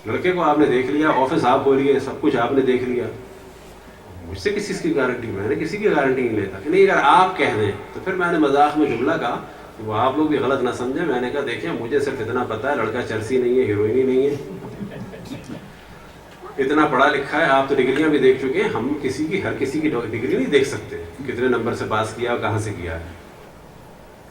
لڑکے کو آپ نے دیکھ لیا، آفس آپ بولیے، سب کچھ آپ نے دیکھ لیا. مجھ سے کسی چیز کی گارنٹی، میں نے کسی کی گارنٹی نہیں لیتا کہ نہیں اگر آپ کہہ دیں. تو پھر میں نے مذاق میں جملہ کہا، وہ آپ لوگ بھی غلط نہ سمجھیں. میں نے کہا دیکھیں مجھے صرف اتنا پتا ہے لڑکا چرسی نہیں ہے، ہیروئن ہی نہیں ہے. اتنا پڑھا لکھا ہے, آپ تو ڈگریاں بھی دیکھ چکے ہیں, ہم کسی کی ہر کسی کی ڈگری نہیں دیکھ سکتے کتنے نمبر سے پاس کیا اور کہاں سے کیا ہے.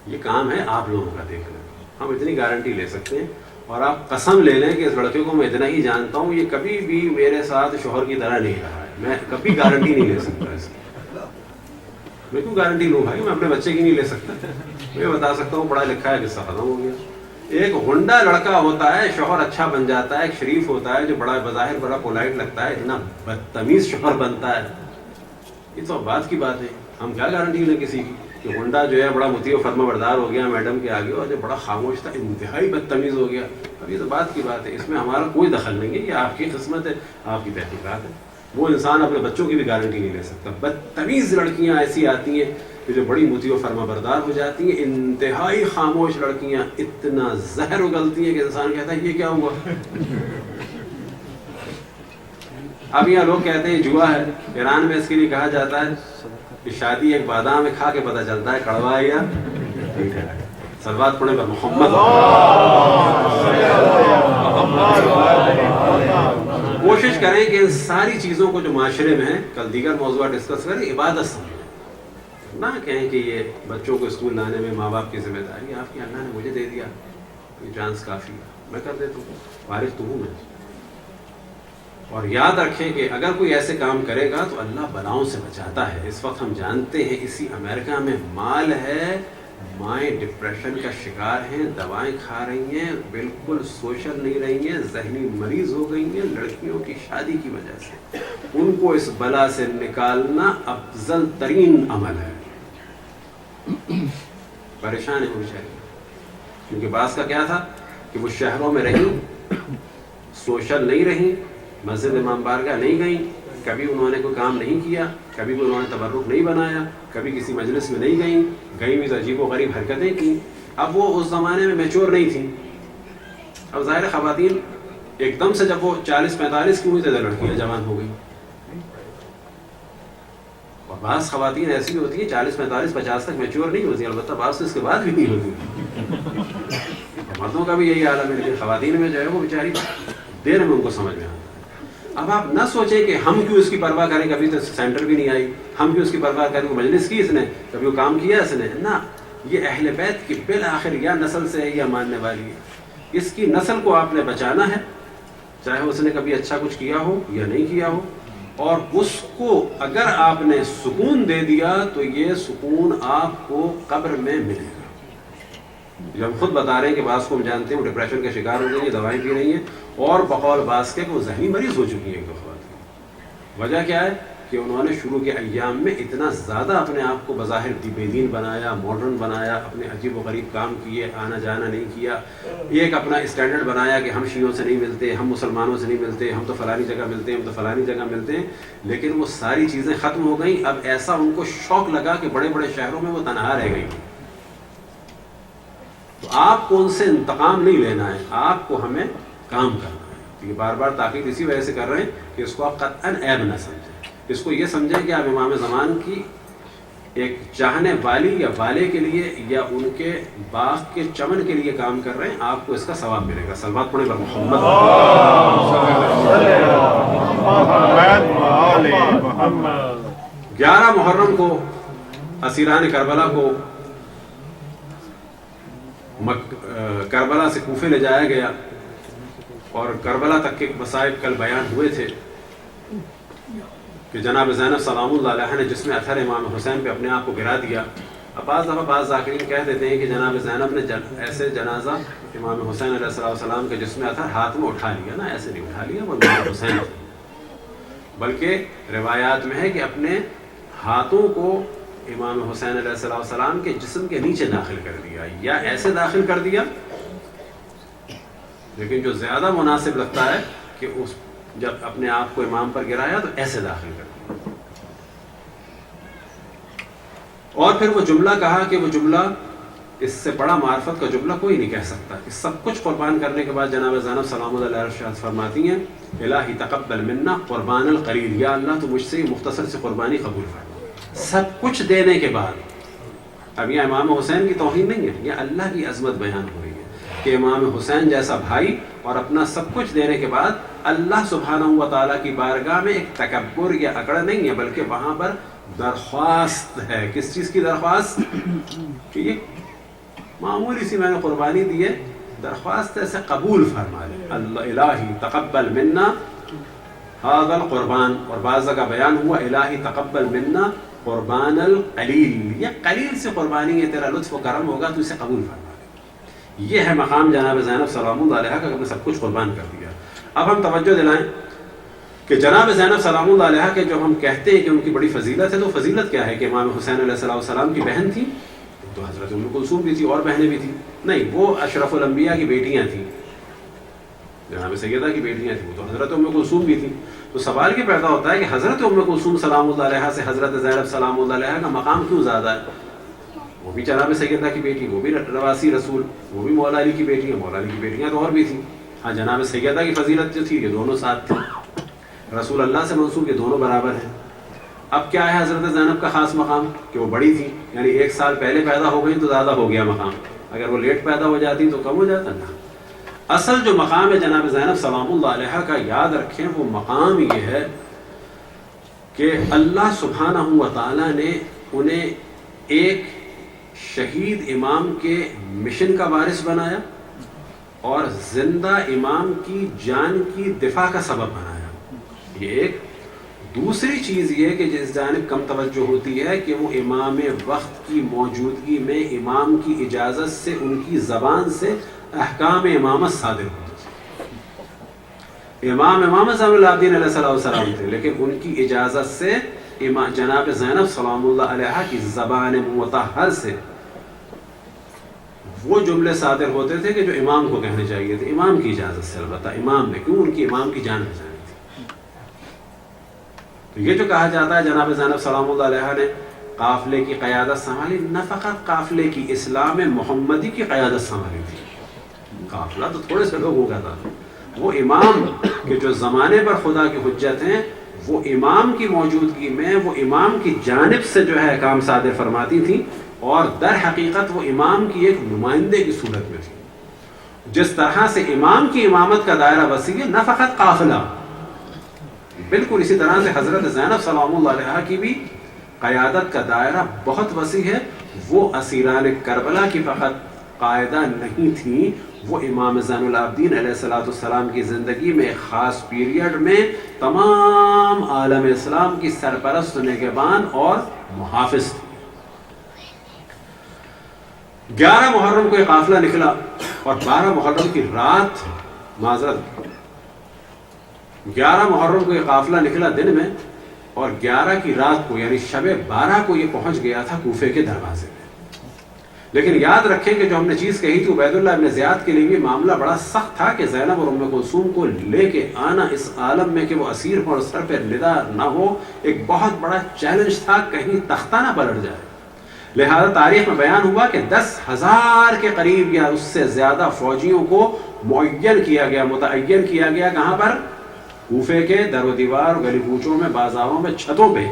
یہ کام ہے آپ لوگوں کا دیکھنا. ہم اتنی گارنٹی لے سکتے ہیں, اور آپ قسم لے لیں کہ اس لڑکے کو میں اتنا ہی جانتا ہوں, یہ کبھی بھی میرے ساتھ شوہر کی طرح نہیں رہا ہے. میں کبھی گارنٹی نہیں لے سکتا اس کی. میں کیوں گارنٹی لوں بھائی, میں اپنے بچے کی نہیں لے سکتا. میں بتا سکتا ہوں پڑھا لکھا ہے, قصہ ختم ہو گیا. ایک ہنڈا لڑکا ہوتا ہے, شوہر اچھا بن جاتا ہے, ایک شریف ہوتا ہے جو بڑا بظاہر بڑا پولائٹ لگتا ہے, اتنا بدتمیز شوہر بنتا ہے. یہ تو بات کی بات ہے. ہم کیا گارنٹی لیں کسی کی کہ ہنڈا جو ہے بڑا مطیع و فرما بردار ہو گیا میڈم کے آگے, اور جو بڑا خاموش تھا انتہائی بدتمیز ہو گیا. اب یہ تو بات کی بات ہے, اس میں ہمارا کوئی دخل نہیں ہے. یہ آپ کی قسمت ہے, آپ کی تحقیقات ہے. وہ انسان اپنے بچوں کی بھی گارنٹی نہیں لے سکتا. بدتمیز لڑکیاں ایسی آتی ہیں جو بڑی مطیع و فرما بردار ہو جاتی ہیں, انتہائی خاموش لڑکیاں اتنا زہر اگلتی ہیں کہ انسان کہتا ہے یہ کیا ہوا. اب یہاں لوگ کہتے ہیں جوا ہے. ایران میں اس کے لیے کہا جاتا ہے کہ شادی ایک بادام ہے, کھا کے پتہ چلتا ہے کڑوا ہے یا ٹھیک ہے. صلوات پڑھنے پر محمد. کوشش کریں کہ ان ساری چیزوں کو جو معاشرے میں ہیں, کل دیگر موضوعات ڈسکس کریں, عبادت سمجھیں. نہ کہیں کہ یہ بچوں کو اسکول لانے میں ماں باپ کی ذمہ داری آپ کی, اللہ نے مجھے دے دیا, یہ چانس کافی ہے, میں کر دیتا ہوں, فارغ تو ہوں میں. اور یاد رکھیں کہ اگر کوئی ایسے کام کرے گا تو اللہ بلاؤں سے بچاتا ہے. اس وقت ہم جانتے ہیں اسی امریکہ میں مال ہے, مائیں ڈپریشن کا شکار ہیں, دوائیں کھا رہی ہیں, بالکل سوشل نہیں رہی ہیں, ذہنی مریض ہو گئی ہیں لڑکیوں کی شادی کی وجہ سے. ان کو اس بلا سے نکالنا افضل ترین عمل ہے. پریشان ہے وہ بیچاری, کیونکہ بعض کا کیا تھا کہ وہ شہروں میں رہیں, سوشل نہیں رہیں, مسجد امام بارگاہ نہیں گئیں, کبھی انہوں نے کوئی کام نہیں کیا, کبھی کوئی انہوں نے تبرک نہیں بنایا, کبھی کسی مجلس میں نہیں گئیں بھی عجیب و غریب حرکتیں کی. اب وہ اس زمانے میں میچور نہیں تھیں. اب ظاہر خواتین ایک دم سے جب وہ 40-45 کی ہوئی تو لڑکیاں جوان ہو گئی. اور بعض خواتین ایسی بھی ہوتی ہیں 40-45-50 تک میچور نہیں ہوتی, البتہ بعض تو اس کے بعد بھی نہیں ہوتی. مردوں کا بھی یہی حال ہے, لیکن خواتین میں جو ہے وہ بیچاری دیر میں ان کو سمجھ میں آتا ہے. اب آپ نہ سوچیں کہ ہم کیوں اس کی پرواہ کریں, کبھی تو سینٹر بھی نہیں آئی, ہم کیوں اس کی پرواہ کریں, مجلس کی اس نے, کبھی وہ کام کیا اس نے. نہ, یہ اہل بیت کی بالآخر یا نسل سے ہے یا ماننے والی ہے. اس کی نسل کو آپ نے بچانا ہے, چاہے اس نے کبھی اچھا کچھ کیا ہو یا نہیں کیا ہو. اور اس کو اگر آپ نے سکون دے دیا تو یہ سکون آپ کو قبر میں ملے گا. جو ہم خود بتا رہے ہیں کہ بعض کو ہم جانتے ہیں وہ ڈپریشن کے شکار ہو گئی ہیں, دوائیں پی رہی ہیں, اور بقول بعض کے وہ ذہنی مریض ہو چکی ہیں. وجہ کیا ہے کہ انہوں نے شروع کے ایام میں اتنا زیادہ اپنے آپ کو بظاہر بے دین بنایا, ماڈرن بنایا, اپنے عجیب و غریب کام کیے, آنا جانا نہیں کیا, ایک اپنا اسٹینڈرڈ بنایا کہ ہم شیعوں سے نہیں ملتے, ہم مسلمانوں سے نہیں ملتے, ہم تو فلانی جگہ ملتے ہیں, ہم تو فلانی جگہ ملتے ہیں. لیکن وہ ساری چیزیں ختم ہو گئیں. اب ایسا ان کو شوق لگا کہ بڑے بڑے شہروں میں وہ تنہا رہ گئی. تو آپ کو ان سے انتقام نہیں لینا ہے, آپ کو ہمیں کام کرنا ہے. یہ بار بار تاکید اسی وجہ سے کر رہے ہیں کہ اس کو آپ قطعاً عیب نہ سمجھیں. اس کو یہ سمجھیں کہ آپ امام زمان کی ایک چاہنے والی یا والے کے لیے یا ان کے باغ کے چمن کے لیے کام کر رہے ہیں, آپ کو اس کا ثواب ملے گا. صلوات پڑھیں پر محمد. 11 محرم کو اسیران کربلا کو کربلا سے کوفے لے جایا گیا, اور کربلا تک کے مصائب کل بیان ہوئے تھے کہ جناب زینب سلام اللہ علیہ نے جسم اطہر امام حسین پہ اپنے آپ کو گرا دیا. اب بعض دفعہ بعض ذاکرین کہہ دیتے ہیں کہ جناب زینب نے ایسے جنازہ امام حسین علیہ السلام کے جسم اطہر ہاتھ میں اٹھا لیا. نا, ایسے نہیں اٹھا لیا, وہ امام حسین تھے. بلکہ روایات میں ہے کہ اپنے ہاتھوں کو امام حسین علیہ السلام کے جسم کے نیچے داخل کر دیا, یا ایسے داخل کر دیا, لیکن جو زیادہ مناسب لگتا ہے کہ اس جب اپنے آپ کو امام پر گرایا تو ایسے داخل کر دیا. اور پھر وہ جملہ کہا کہ وہ جملہ اس سے بڑا معرفت کا جملہ کوئی نہیں کہہ سکتا. کہ سب کچھ قربان کرنے کے بعد جناب زینب سلام اللہ علیہ فرماتی ہیں الہی تقبل منا قربان القلیل, یا اللہ تو مجھ سے مختصر سے قربانی قبول فرما. سب کچھ دینے کے بعد, اب یہ امام حسین کی توہین نہیں ہے, یہ اللہ کی عظمت بیان ہو رہی ہے کہ امام حسین جیسا بھائی اور اپنا سب کچھ دینے کے بعد اللہ سبحانہ و تعالیٰ کی بارگاہ میں ایک تکبر یا اکڑ نہیں ہے، بلکہ وہاں پر درخواست ہے. کس چیز کی درخواست؟ کہ یہ معمولی سی میں نے قربانی دی ہے، درخواست ایسے قبول فرما لے. اللہ الہی تقبل منا هذا القربان، اور بعض جگہ بیان ہوا الہی تقبل منا قربان القلیل، یہ قلیل سے قربانی ہے، تیرا لطف و کرم ہوگا تو اسے قبول فرما لے. یہ ہے مقام جناب زینب سلام اللہ علیہ کا، کہ سب کچھ قربان کر دیا. اب ہم توجہ دلائیں کہ جناب زینب سلام اللہ علیہ کے جو ہم کہتے ہیں کہ ان کی بڑی فضیلت ہے، تو فضیلت کیا ہے؟ کہ امام حسین علیہ السلام کی بہن تھی، تو حضرت ام کلثوم بھی تھی، اور بہنیں بھی تھیں. نہیں، وہ اشرف الانبیاء کی بیٹیاں تھیں، جناب سیدہ کی بیٹیاں تھیں، تو حضرت ام کلثوم بھی تھیں. تو سوال یہ پیدا ہوتا ہے کہ حضرت ام کلثوم سلام اللہ علیہ سے حضرت زینب سلام اللہ علیہ کا مقام کیوں زیادہ ہے؟ وہ بھی جناب سیدہ کی بیٹی، وہ بھی نواسی رسول، وہ بھی مولا علی کی بیٹی ہیں، مولا علی کی بیٹیاں تو اور بھی تھیں. ہاں، جناب سیدہ کی فضیلت جو تھی، یہ دونوں ساتھ تھیں، رسول اللہ سے منسوب، یہ دونوں برابر ہیں. اب کیا ہے حضرت زینب کا خاص مقام؟ کہ وہ بڑی تھی، یعنی 1 سال پہلے پیدا ہو گئی تو زیادہ ہو گیا مقام، اگر وہ لیٹ پیدا ہو جاتی تو کم ہو جاتا نا. اصل جو مقام ہے جناب زینب سلام اللہ علیہ کا، یاد رکھیں، وہ مقام یہ ہے کہ اللہ سبحانہ و تعالیٰ نے انہیں ایک شہید امام کے مشن کا وارث بنایا اور زندہ امام کی جان کی دفاع کا سبب بنایا. یہ ایک. دوسری چیز یہ کہ جس جانب کم توجہ ہوتی ہے کہ وہ امام وقت کی موجودگی میں امام کی اجازت سے ان کی زبان سے احکام امامت صادر ہوتے. امام زین العابدین علیہ السلام تھے، لیکن ان کی اجازت سے جناب زینب سلام اللہ علیہ کی زبان مطہر سے وہ جملے صادر ہوتے تھے کہ جو امام کو کہنے چاہیے تھے، امام کی اجازت سے. البتہ امام نے کیوں؟ ان کی امام کی جان بچانی تھی. تو یہ جو کہا جاتا ہے جناب زینب سلام اللہ علیہ نے قافلے کی قیادت سنبھالی، نہ فقط قافلے کی، اسلام محمدی کی قیادت سنبھالی تھی. قافلہ تو تھوڑے سے لوگوں کا تھا، وہ امام کے جو زمانے پر خدا کی حجت ہیں، وہ امام کی موجودگی میں وہ امام کی جانب سے جو ہے کام صادر فرماتی تھی، اور در حقیقت وہ امام کی ایک نمائندے کی صورت میں تھی. جس طرح سے امام کی امامت کا دائرہ وسیع ہے، نہ فقط قافلہ، بالکل اسی طرح سے حضرت زینب سلام اللہ علیہ کی بھی قیادت کا دائرہ بہت وسیع ہے. وہ اسیران کربلا کی فقط قائدہ نہیں تھیں، وہ امام زین العابدین علیہ السلام کی زندگی میں ایک خاص پیریڈ میں تمام عالم اسلام کی سرپرست، نگہبان اور محافظ تھی. 11 محرم کو یہ قافلہ نکلا، اور 12 محرم کی رات، معذرت 11 محرم کو یہ قافلہ نکلا دن میں، اور 11 کی رات کو یعنی شب 12 کو یہ پہنچ گیا تھا کوفے کے دروازے میں. لیکن یاد رکھیں کہ جو ہم نے چیز کہی تھی عبید اللہ ابن زیاد کے لیے بھی معاملہ بڑا سخت تھا کہ زینب اور ام کلثوم کو لے کے آنا اس عالم میں کہ وہ اسیر ہو اور سر پہ ندا نہ ہو، ایک بہت بڑا چیلنج تھا، کہیں تختہ نہ پلٹ جائے. لہذا تاریخ میں بیان ہوا کہ 10,000 کے قریب یا اس سے زیادہ فوجیوں کو متعین کیا گیا. کہاں پر؟ کوفے کے در و دیوار، گلی کوچوں میں، بازاروں میں، چھتوں پہ.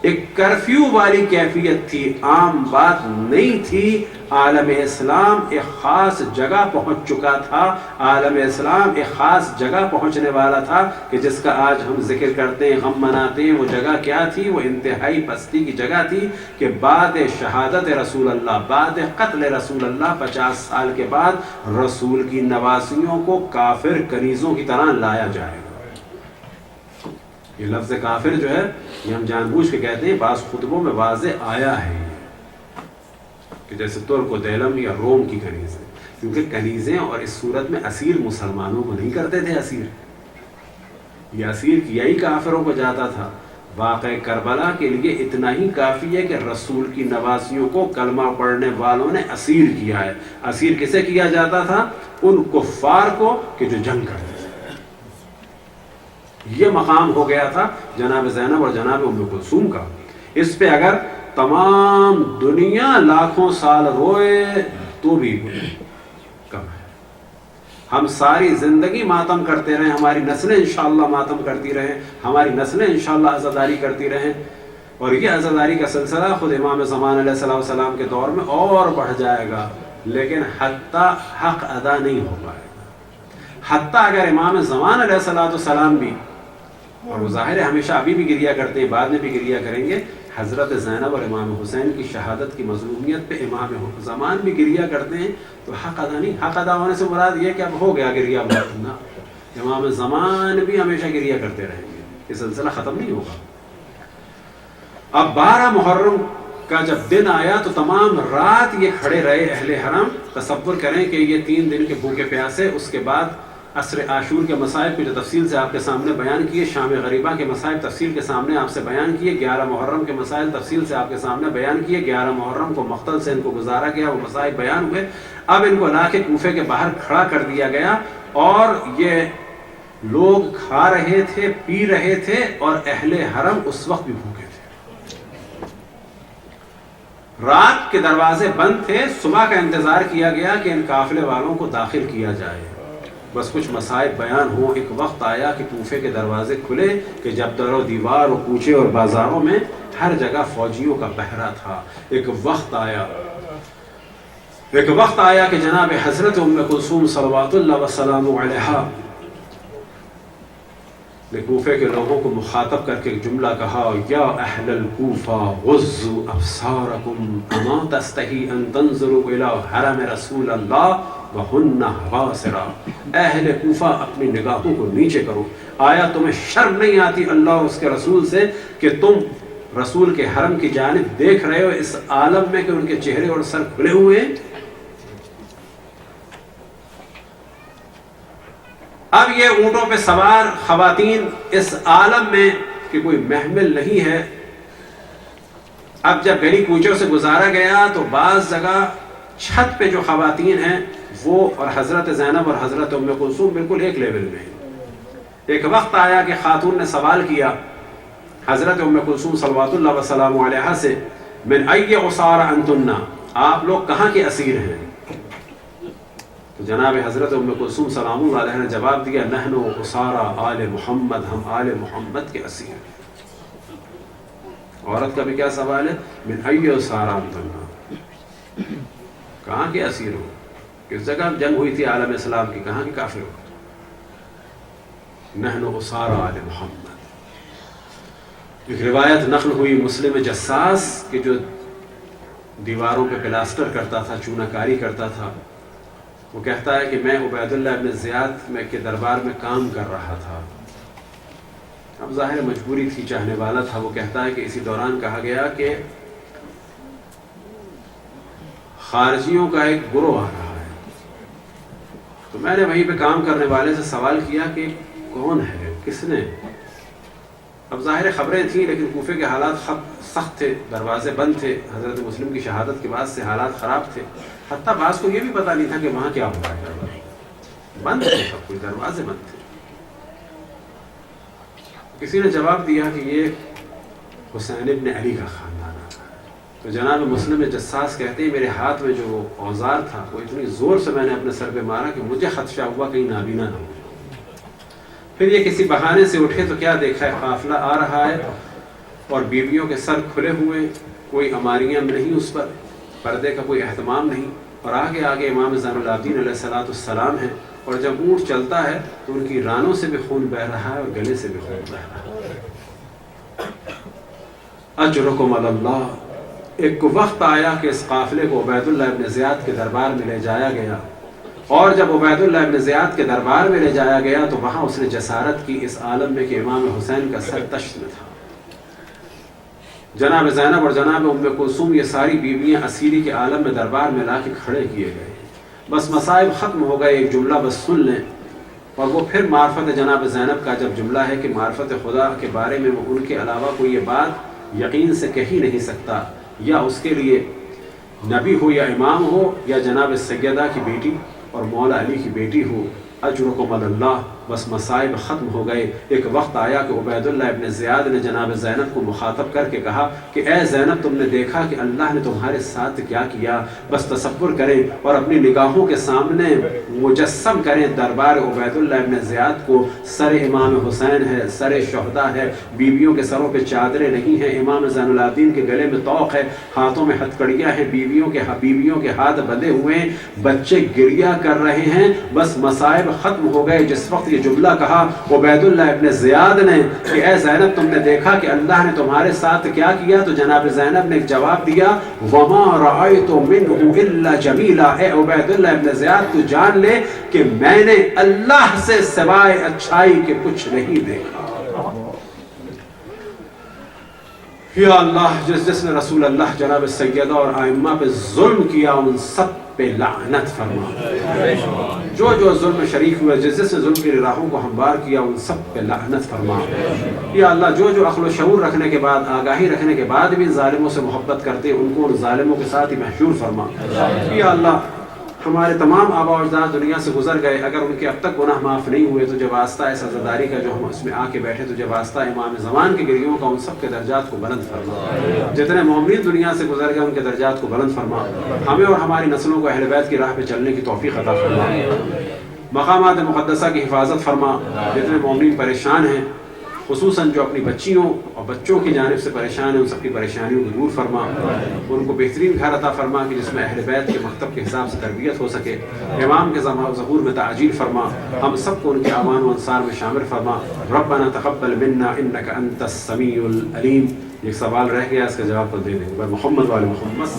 ایک کرفیو والی کیفیت تھی، عام بات نہیں تھی. عالم اسلام ایک خاص جگہ پہنچ چکا تھا، عالم اسلام ایک خاص جگہ پہنچنے والا تھا کہ جس کا آج ہم ذکر کرتے ہیں، غم مناتے ہیں. وہ جگہ کیا تھی؟ وہ انتہائی پستی کی جگہ تھی کہ بعد شہادت رسول اللہ، بعد قتل رسول اللہ، 50 سال کے بعد رسول کی نواسیوں کو کافر کنیزوں کی طرح لایا جائے گا. یہ لفظ کافر جو ہے یہ ہم جان بوجھ کے کہتے ہیں، بعض خطبوں میں واضح آیا ہے کہ جیسے ترک و دیلم یا روم کی کنیزیں، کیونکہ کنیزیں اور اس صورت میں اسیر مسلمانوں کو نہیں کرتے تھے. یہ اسیر کیا ہی کافروں کو جاتا تھا. واقع کربلا کے لیے اتنا ہی کافی ہے کہ رسول کی نواسیوں کو کلمہ پڑھنے والوں نے اسیر کیا ہے. اسیر کسے کیا جاتا تھا؟ ان کفار کو کہ جو جنگ کرتے تھے. یہ مقام ہو گیا تھا جناب زینب اور جناب ام کلثوم کا. اس پہ اگر تمام دنیا لاکھوں سال روئے تو بھی کم ہے. ہم ساری زندگی ماتم کرتے رہیں، ہماری نسلیں انشاءاللہ ماتم کرتی رہیں، ہماری نسلیں انشاءاللہ عزاداری کرتی رہیں، اور یہ عزاداری کا سلسلہ خود امام زمان علیہ السلام کے دور میں اور بڑھ جائے گا، لیکن حتی حق ادا نہیں ہو پائے گا. حتیٰ اگر امام زمان علیہ السلام بھی، اور وہ ظاہر ہے ہمیشہ ابھی بھی گریہ کرتے ہیں، بعد میں بھی گریہ کریں گے، حضرت زینب اور امام حسین کی شہادت کی مظلومیت پہ امام زمان بھی گریہ کرتے ہیں، تو حق ادا نہیں. حق ادا ہونے سے مراد یہ کہ اب ہو گیا گریہ بہت نہ، امام زمان بھی ہمیشہ گریہ کرتے رہیں گے، یہ سلسلہ ختم نہیں ہوگا. اب 12 محرم کا جب دن آیا تو تمام رات یہ کھڑے رہے اہل حرم. تصور کریں کہ یہ 3 دن کے بھوکے پیاسے. اس کے بعد عصر عاشور کے مصائب کی جو تفصیل سے آپ کے سامنے بیان کیے، شام غریبہ کے مصائب تفصیل کے سامنے آپ سے بیان کیے، 11 محرم کے مسائل تفصیل سے آپ کے سامنے بیان کیے، 11 محرم کو مقتل سے ان کو گزارا گیا، وہ مصائب بیان ہوئے. اب ان کو لا کے کوفے کے باہر کھڑا کر دیا گیا، اور یہ لوگ کھا رہے تھے، پی رہے تھے، اور اہل حرم اس وقت بھی بھوکے تھے. رات کے دروازے بند تھے. صبح کا انتظار کیا گیا کہ ان قافلے والوں کو داخل کیا جائے، بس کچھ مصائب بیان ہو. ایک وقت آیا کہ کوفے کے دروازے کھلے کہ جب در و دیوار و کوچے اور بازاروں میں ہر جگہ فوجیوں کا پہرا تھا. ایک وقت آیا کہ جناب حضرت ام کلثوم صلوات اللہ وسلام علیہا نے کوفے کے لوگوں کو مخاطب کر کے ایک جملہ کہا، یا اہل الکوفہ غضوا ابصارکم اما تستحی ان تنظروا الی حرم رسول اللہ وہن حواسرا. اہل کوفہ اپنی نگاہوں کو نیچے کرو، آیا تمہیں شرم نہیں آتی اللہ اور اس کے رسول سے کہ تم رسول کے حرم کی جانب دیکھ رہے ہو اس عالم میں کہ ان کے چہرے اور سر کھلے ہوئے ہیں. اب یہ اونٹوں پہ سوار خواتین اس عالم میں کہ کوئی محمل نہیں ہے. اب جب گلی کوچوں سے گزارا گیا تو بعض جگہ چھت پہ جو خواتین ہیں وہ اور حضرت زینب اور حضرت ام کلثوم بالکل ایک لیول میں ہیں. ایک وقت آیا کہ خاتون نے سوال کیا حضرت ام کلثوم صلوات اللہ وسلام علیہا سے، من ای عصار انتن، آپ لوگ کہاں کے اسیر ہیں؟ تو جناب حضرت ام کلثوم سلام اللہ علیہ نے جواب دیا، نحن اسارا آل محمد، ہم آل محمد کے اسیر ہیں. عورت کا بھی کیا سوال ہے، من ای اسارا انتن، کہاں کے اسیر ہو؟ کس جگہ جنگ ہوئی تھی عالم اسلام کی، کہاں کے کافر ہو؟ نحن اسارا آل محمد. ایک روایت نقل ہوئی مسلم جساس کہ جو دیواروں پہ پلاسٹر کرتا تھا، چونہ کاری کرتا تھا، وہ کہتا ہے کہ میں عبید اللہ ابن زیاد کے دربار میں کام کر رہا تھا. اب ظاہر مجبوری تھی، چاہنے والا تھا. وہ کہتا ہے کہ اسی دوران کہا گیا کہ خارجیوں کا ایک گروہ آ رہا ہے. تو میں نے وہیں پہ کام کرنے والے سے سوال کیا کہ کون ہے، کس نے؟ اب ظاہر خبریں تھیں لیکن کوفے کے حالات سخت تھے، دروازے بند تھے. حضرت مسلم کی شہادت کے بعد سے حالات خراب تھے. حتیٰ بعض کو یہ بھی پتہ نہیں تھا کہ وہاں کیا ہو رہا ہے، بند تھے سب کچھ، دروازے بند تھے. کسی نے جواب دیا کہ یہ حسین ابن علی کا خاندان آتا ہے. تو جناب مسلم جساس کہتے ہیں میرے ہاتھ میں جو اوزار تھا وہ اتنی زور سے میں نے اپنے سر پہ مارا کہ مجھے خدشہ ہوا کہیں نابینا نہ ہو. پھر یہ کسی بہانے سے اٹھے تو کیا دیکھا ہے، قافلہ آ رہا ہے اور بیویوں کے سر کھلے ہوئے، کوئی عماریاں نہیں، اس پر پردے کا کوئی اہتمام نہیں، اور آگے آگے امام زین العابدین علیہ السلام ہیں. اور جب اونٹ چلتا ہے تو ان کی رانوں سے بھی خون بہ رہا ہے اور گلے سے بھی خون بہ رہا ہے. اجرکم علی اللہ. ایک وقت آیا کہ اس قافلے کو عبید اللہ ابن زیاد کے دربار میں لے جایا گیا، اور جب عبید اللہ ابن زیاد کے دربار میں لے جایا گیا تو وہاں اس نے جسارت کی اس عالم میں کہ امام حسین کا سر تشت میں تھا. جناب زینب اور جناب ام کلثوم یہ ساری بیویاں اسیری کے عالم میں دربار میں لا کے کھڑے کیے گئے. بس مصائب ختم ہو گئے. ایک جملہ بس سن لیں، اور وہ پھر معرفت جناب زینب کا جب جملہ ہے کہ معرفت خدا کے بارے میں وہ ان کے علاوہ کوئی یہ بات یقین سے کہی نہیں سکتا، یا اس کے لیے نبی ہو یا امام ہو یا جناب سیدہ کی بیٹی اور مولا علی کی بیٹی ہو. اجرکم علی اللہ. بس مصائب ختم ہو گئے۔ ایک وقت آیا کہ عبیداللہ ابن زیاد نے جناب زینب کو مخاطب کر کے کہا کہ اے زینب، تم نے دیکھا کہ اللہ نے تمہارے ساتھ کیا کیا؟ بس تصور کریں اور اپنی نگاہوں کے سامنے مجسم کریں دربار عبیداللہ ابن زیاد کو۔ سر امام حسین ہے، سر شہداء ہے، بیویوں کے سروں پہ چادریں نہیں ہیں، امام زین العابدین کے گلے میں طوق ہے، ہاتھوں میں ہتھکڑیاں ہیں، بیویوں کے ہاتھ بندھے ہوئے ہیں، بچے گریہ کر رہے ہیں۔ بس مصائب ختم ہو گئے۔ جس وقت یہ جملہ کہا عبیداللہ ابن زیاد نے کہ اے زینب، تم نے دیکھا کہ اللہ نے تمہارے ساتھ کیا کیا؟ تو جناب زینب نے ایک جواب دیا، وما رأیت منہ الا جمیلا۔ اے عبیداللہ ابن زیاد، تو جان لے کہ میں نے اللہ سے سوائے اچھائی کے کچھ نہیں دیکھا۔ یا اللہ، جس نے رسول اللہ جناب سیدہ اور ائمہ پہ ظلم کیا ان سب پہ لعنت فرما۔ جو ظلم شریک ہوئے، جس نے ظلم کی راہوں کو ہموار کیا ان سب پہ لعنت فرما۔ یا اللہ، جو عقل و شعور رکھنے کے بعد، آگاہی رکھنے کے بعد بھی ظالموں سے محبت کرتے ان کو ان ظالموں کے ساتھ ہی محشور فرما۔ یا اللہ، ہمارے تمام آبا و اجداد دنیا سے گزر گئے، اگر ان کے اب تک گناہ معاف نہیں ہوئے تو جب واسطہ اس عزاداری کا جو ہم اس میں آ کے بیٹھے، تو جب واسطہ امام زمان کے گریوں کا ان سب کے درجات کو بلند فرما۔ جتنے مومنین دنیا سے گزر گئے ان کے درجات کو بلند فرما۔ ہمیں اور ہماری نسلوں کو اہل بیت کی راہ پہ چلنے کی توفیق عطا فرما۔ مقامات مقدسہ کی حفاظت فرما۔ جتنے مومنین پریشان ہیں، خصوصاً جو اپنی بچیوں اور بچوں کی جانب سے پریشان ہیں، ان سب کی پریشانیوں کو دور فرما۔ ان کو بہترین گھر عطا فرما کہ جس میں اہل بیت کے مکتب کے حساب سے تربیت ہو سکے۔ امام کے ظہور میں تعجیل فرما۔ ہم سب کو ان کے اعوان و انصار میں شامل فرما۔ ربنا تقبل منا انک انت السمیع العلیم۔ ایک سوال رہ گیا، اس کا جواب کو دے دیں گے۔ محمد وعلی محمد۔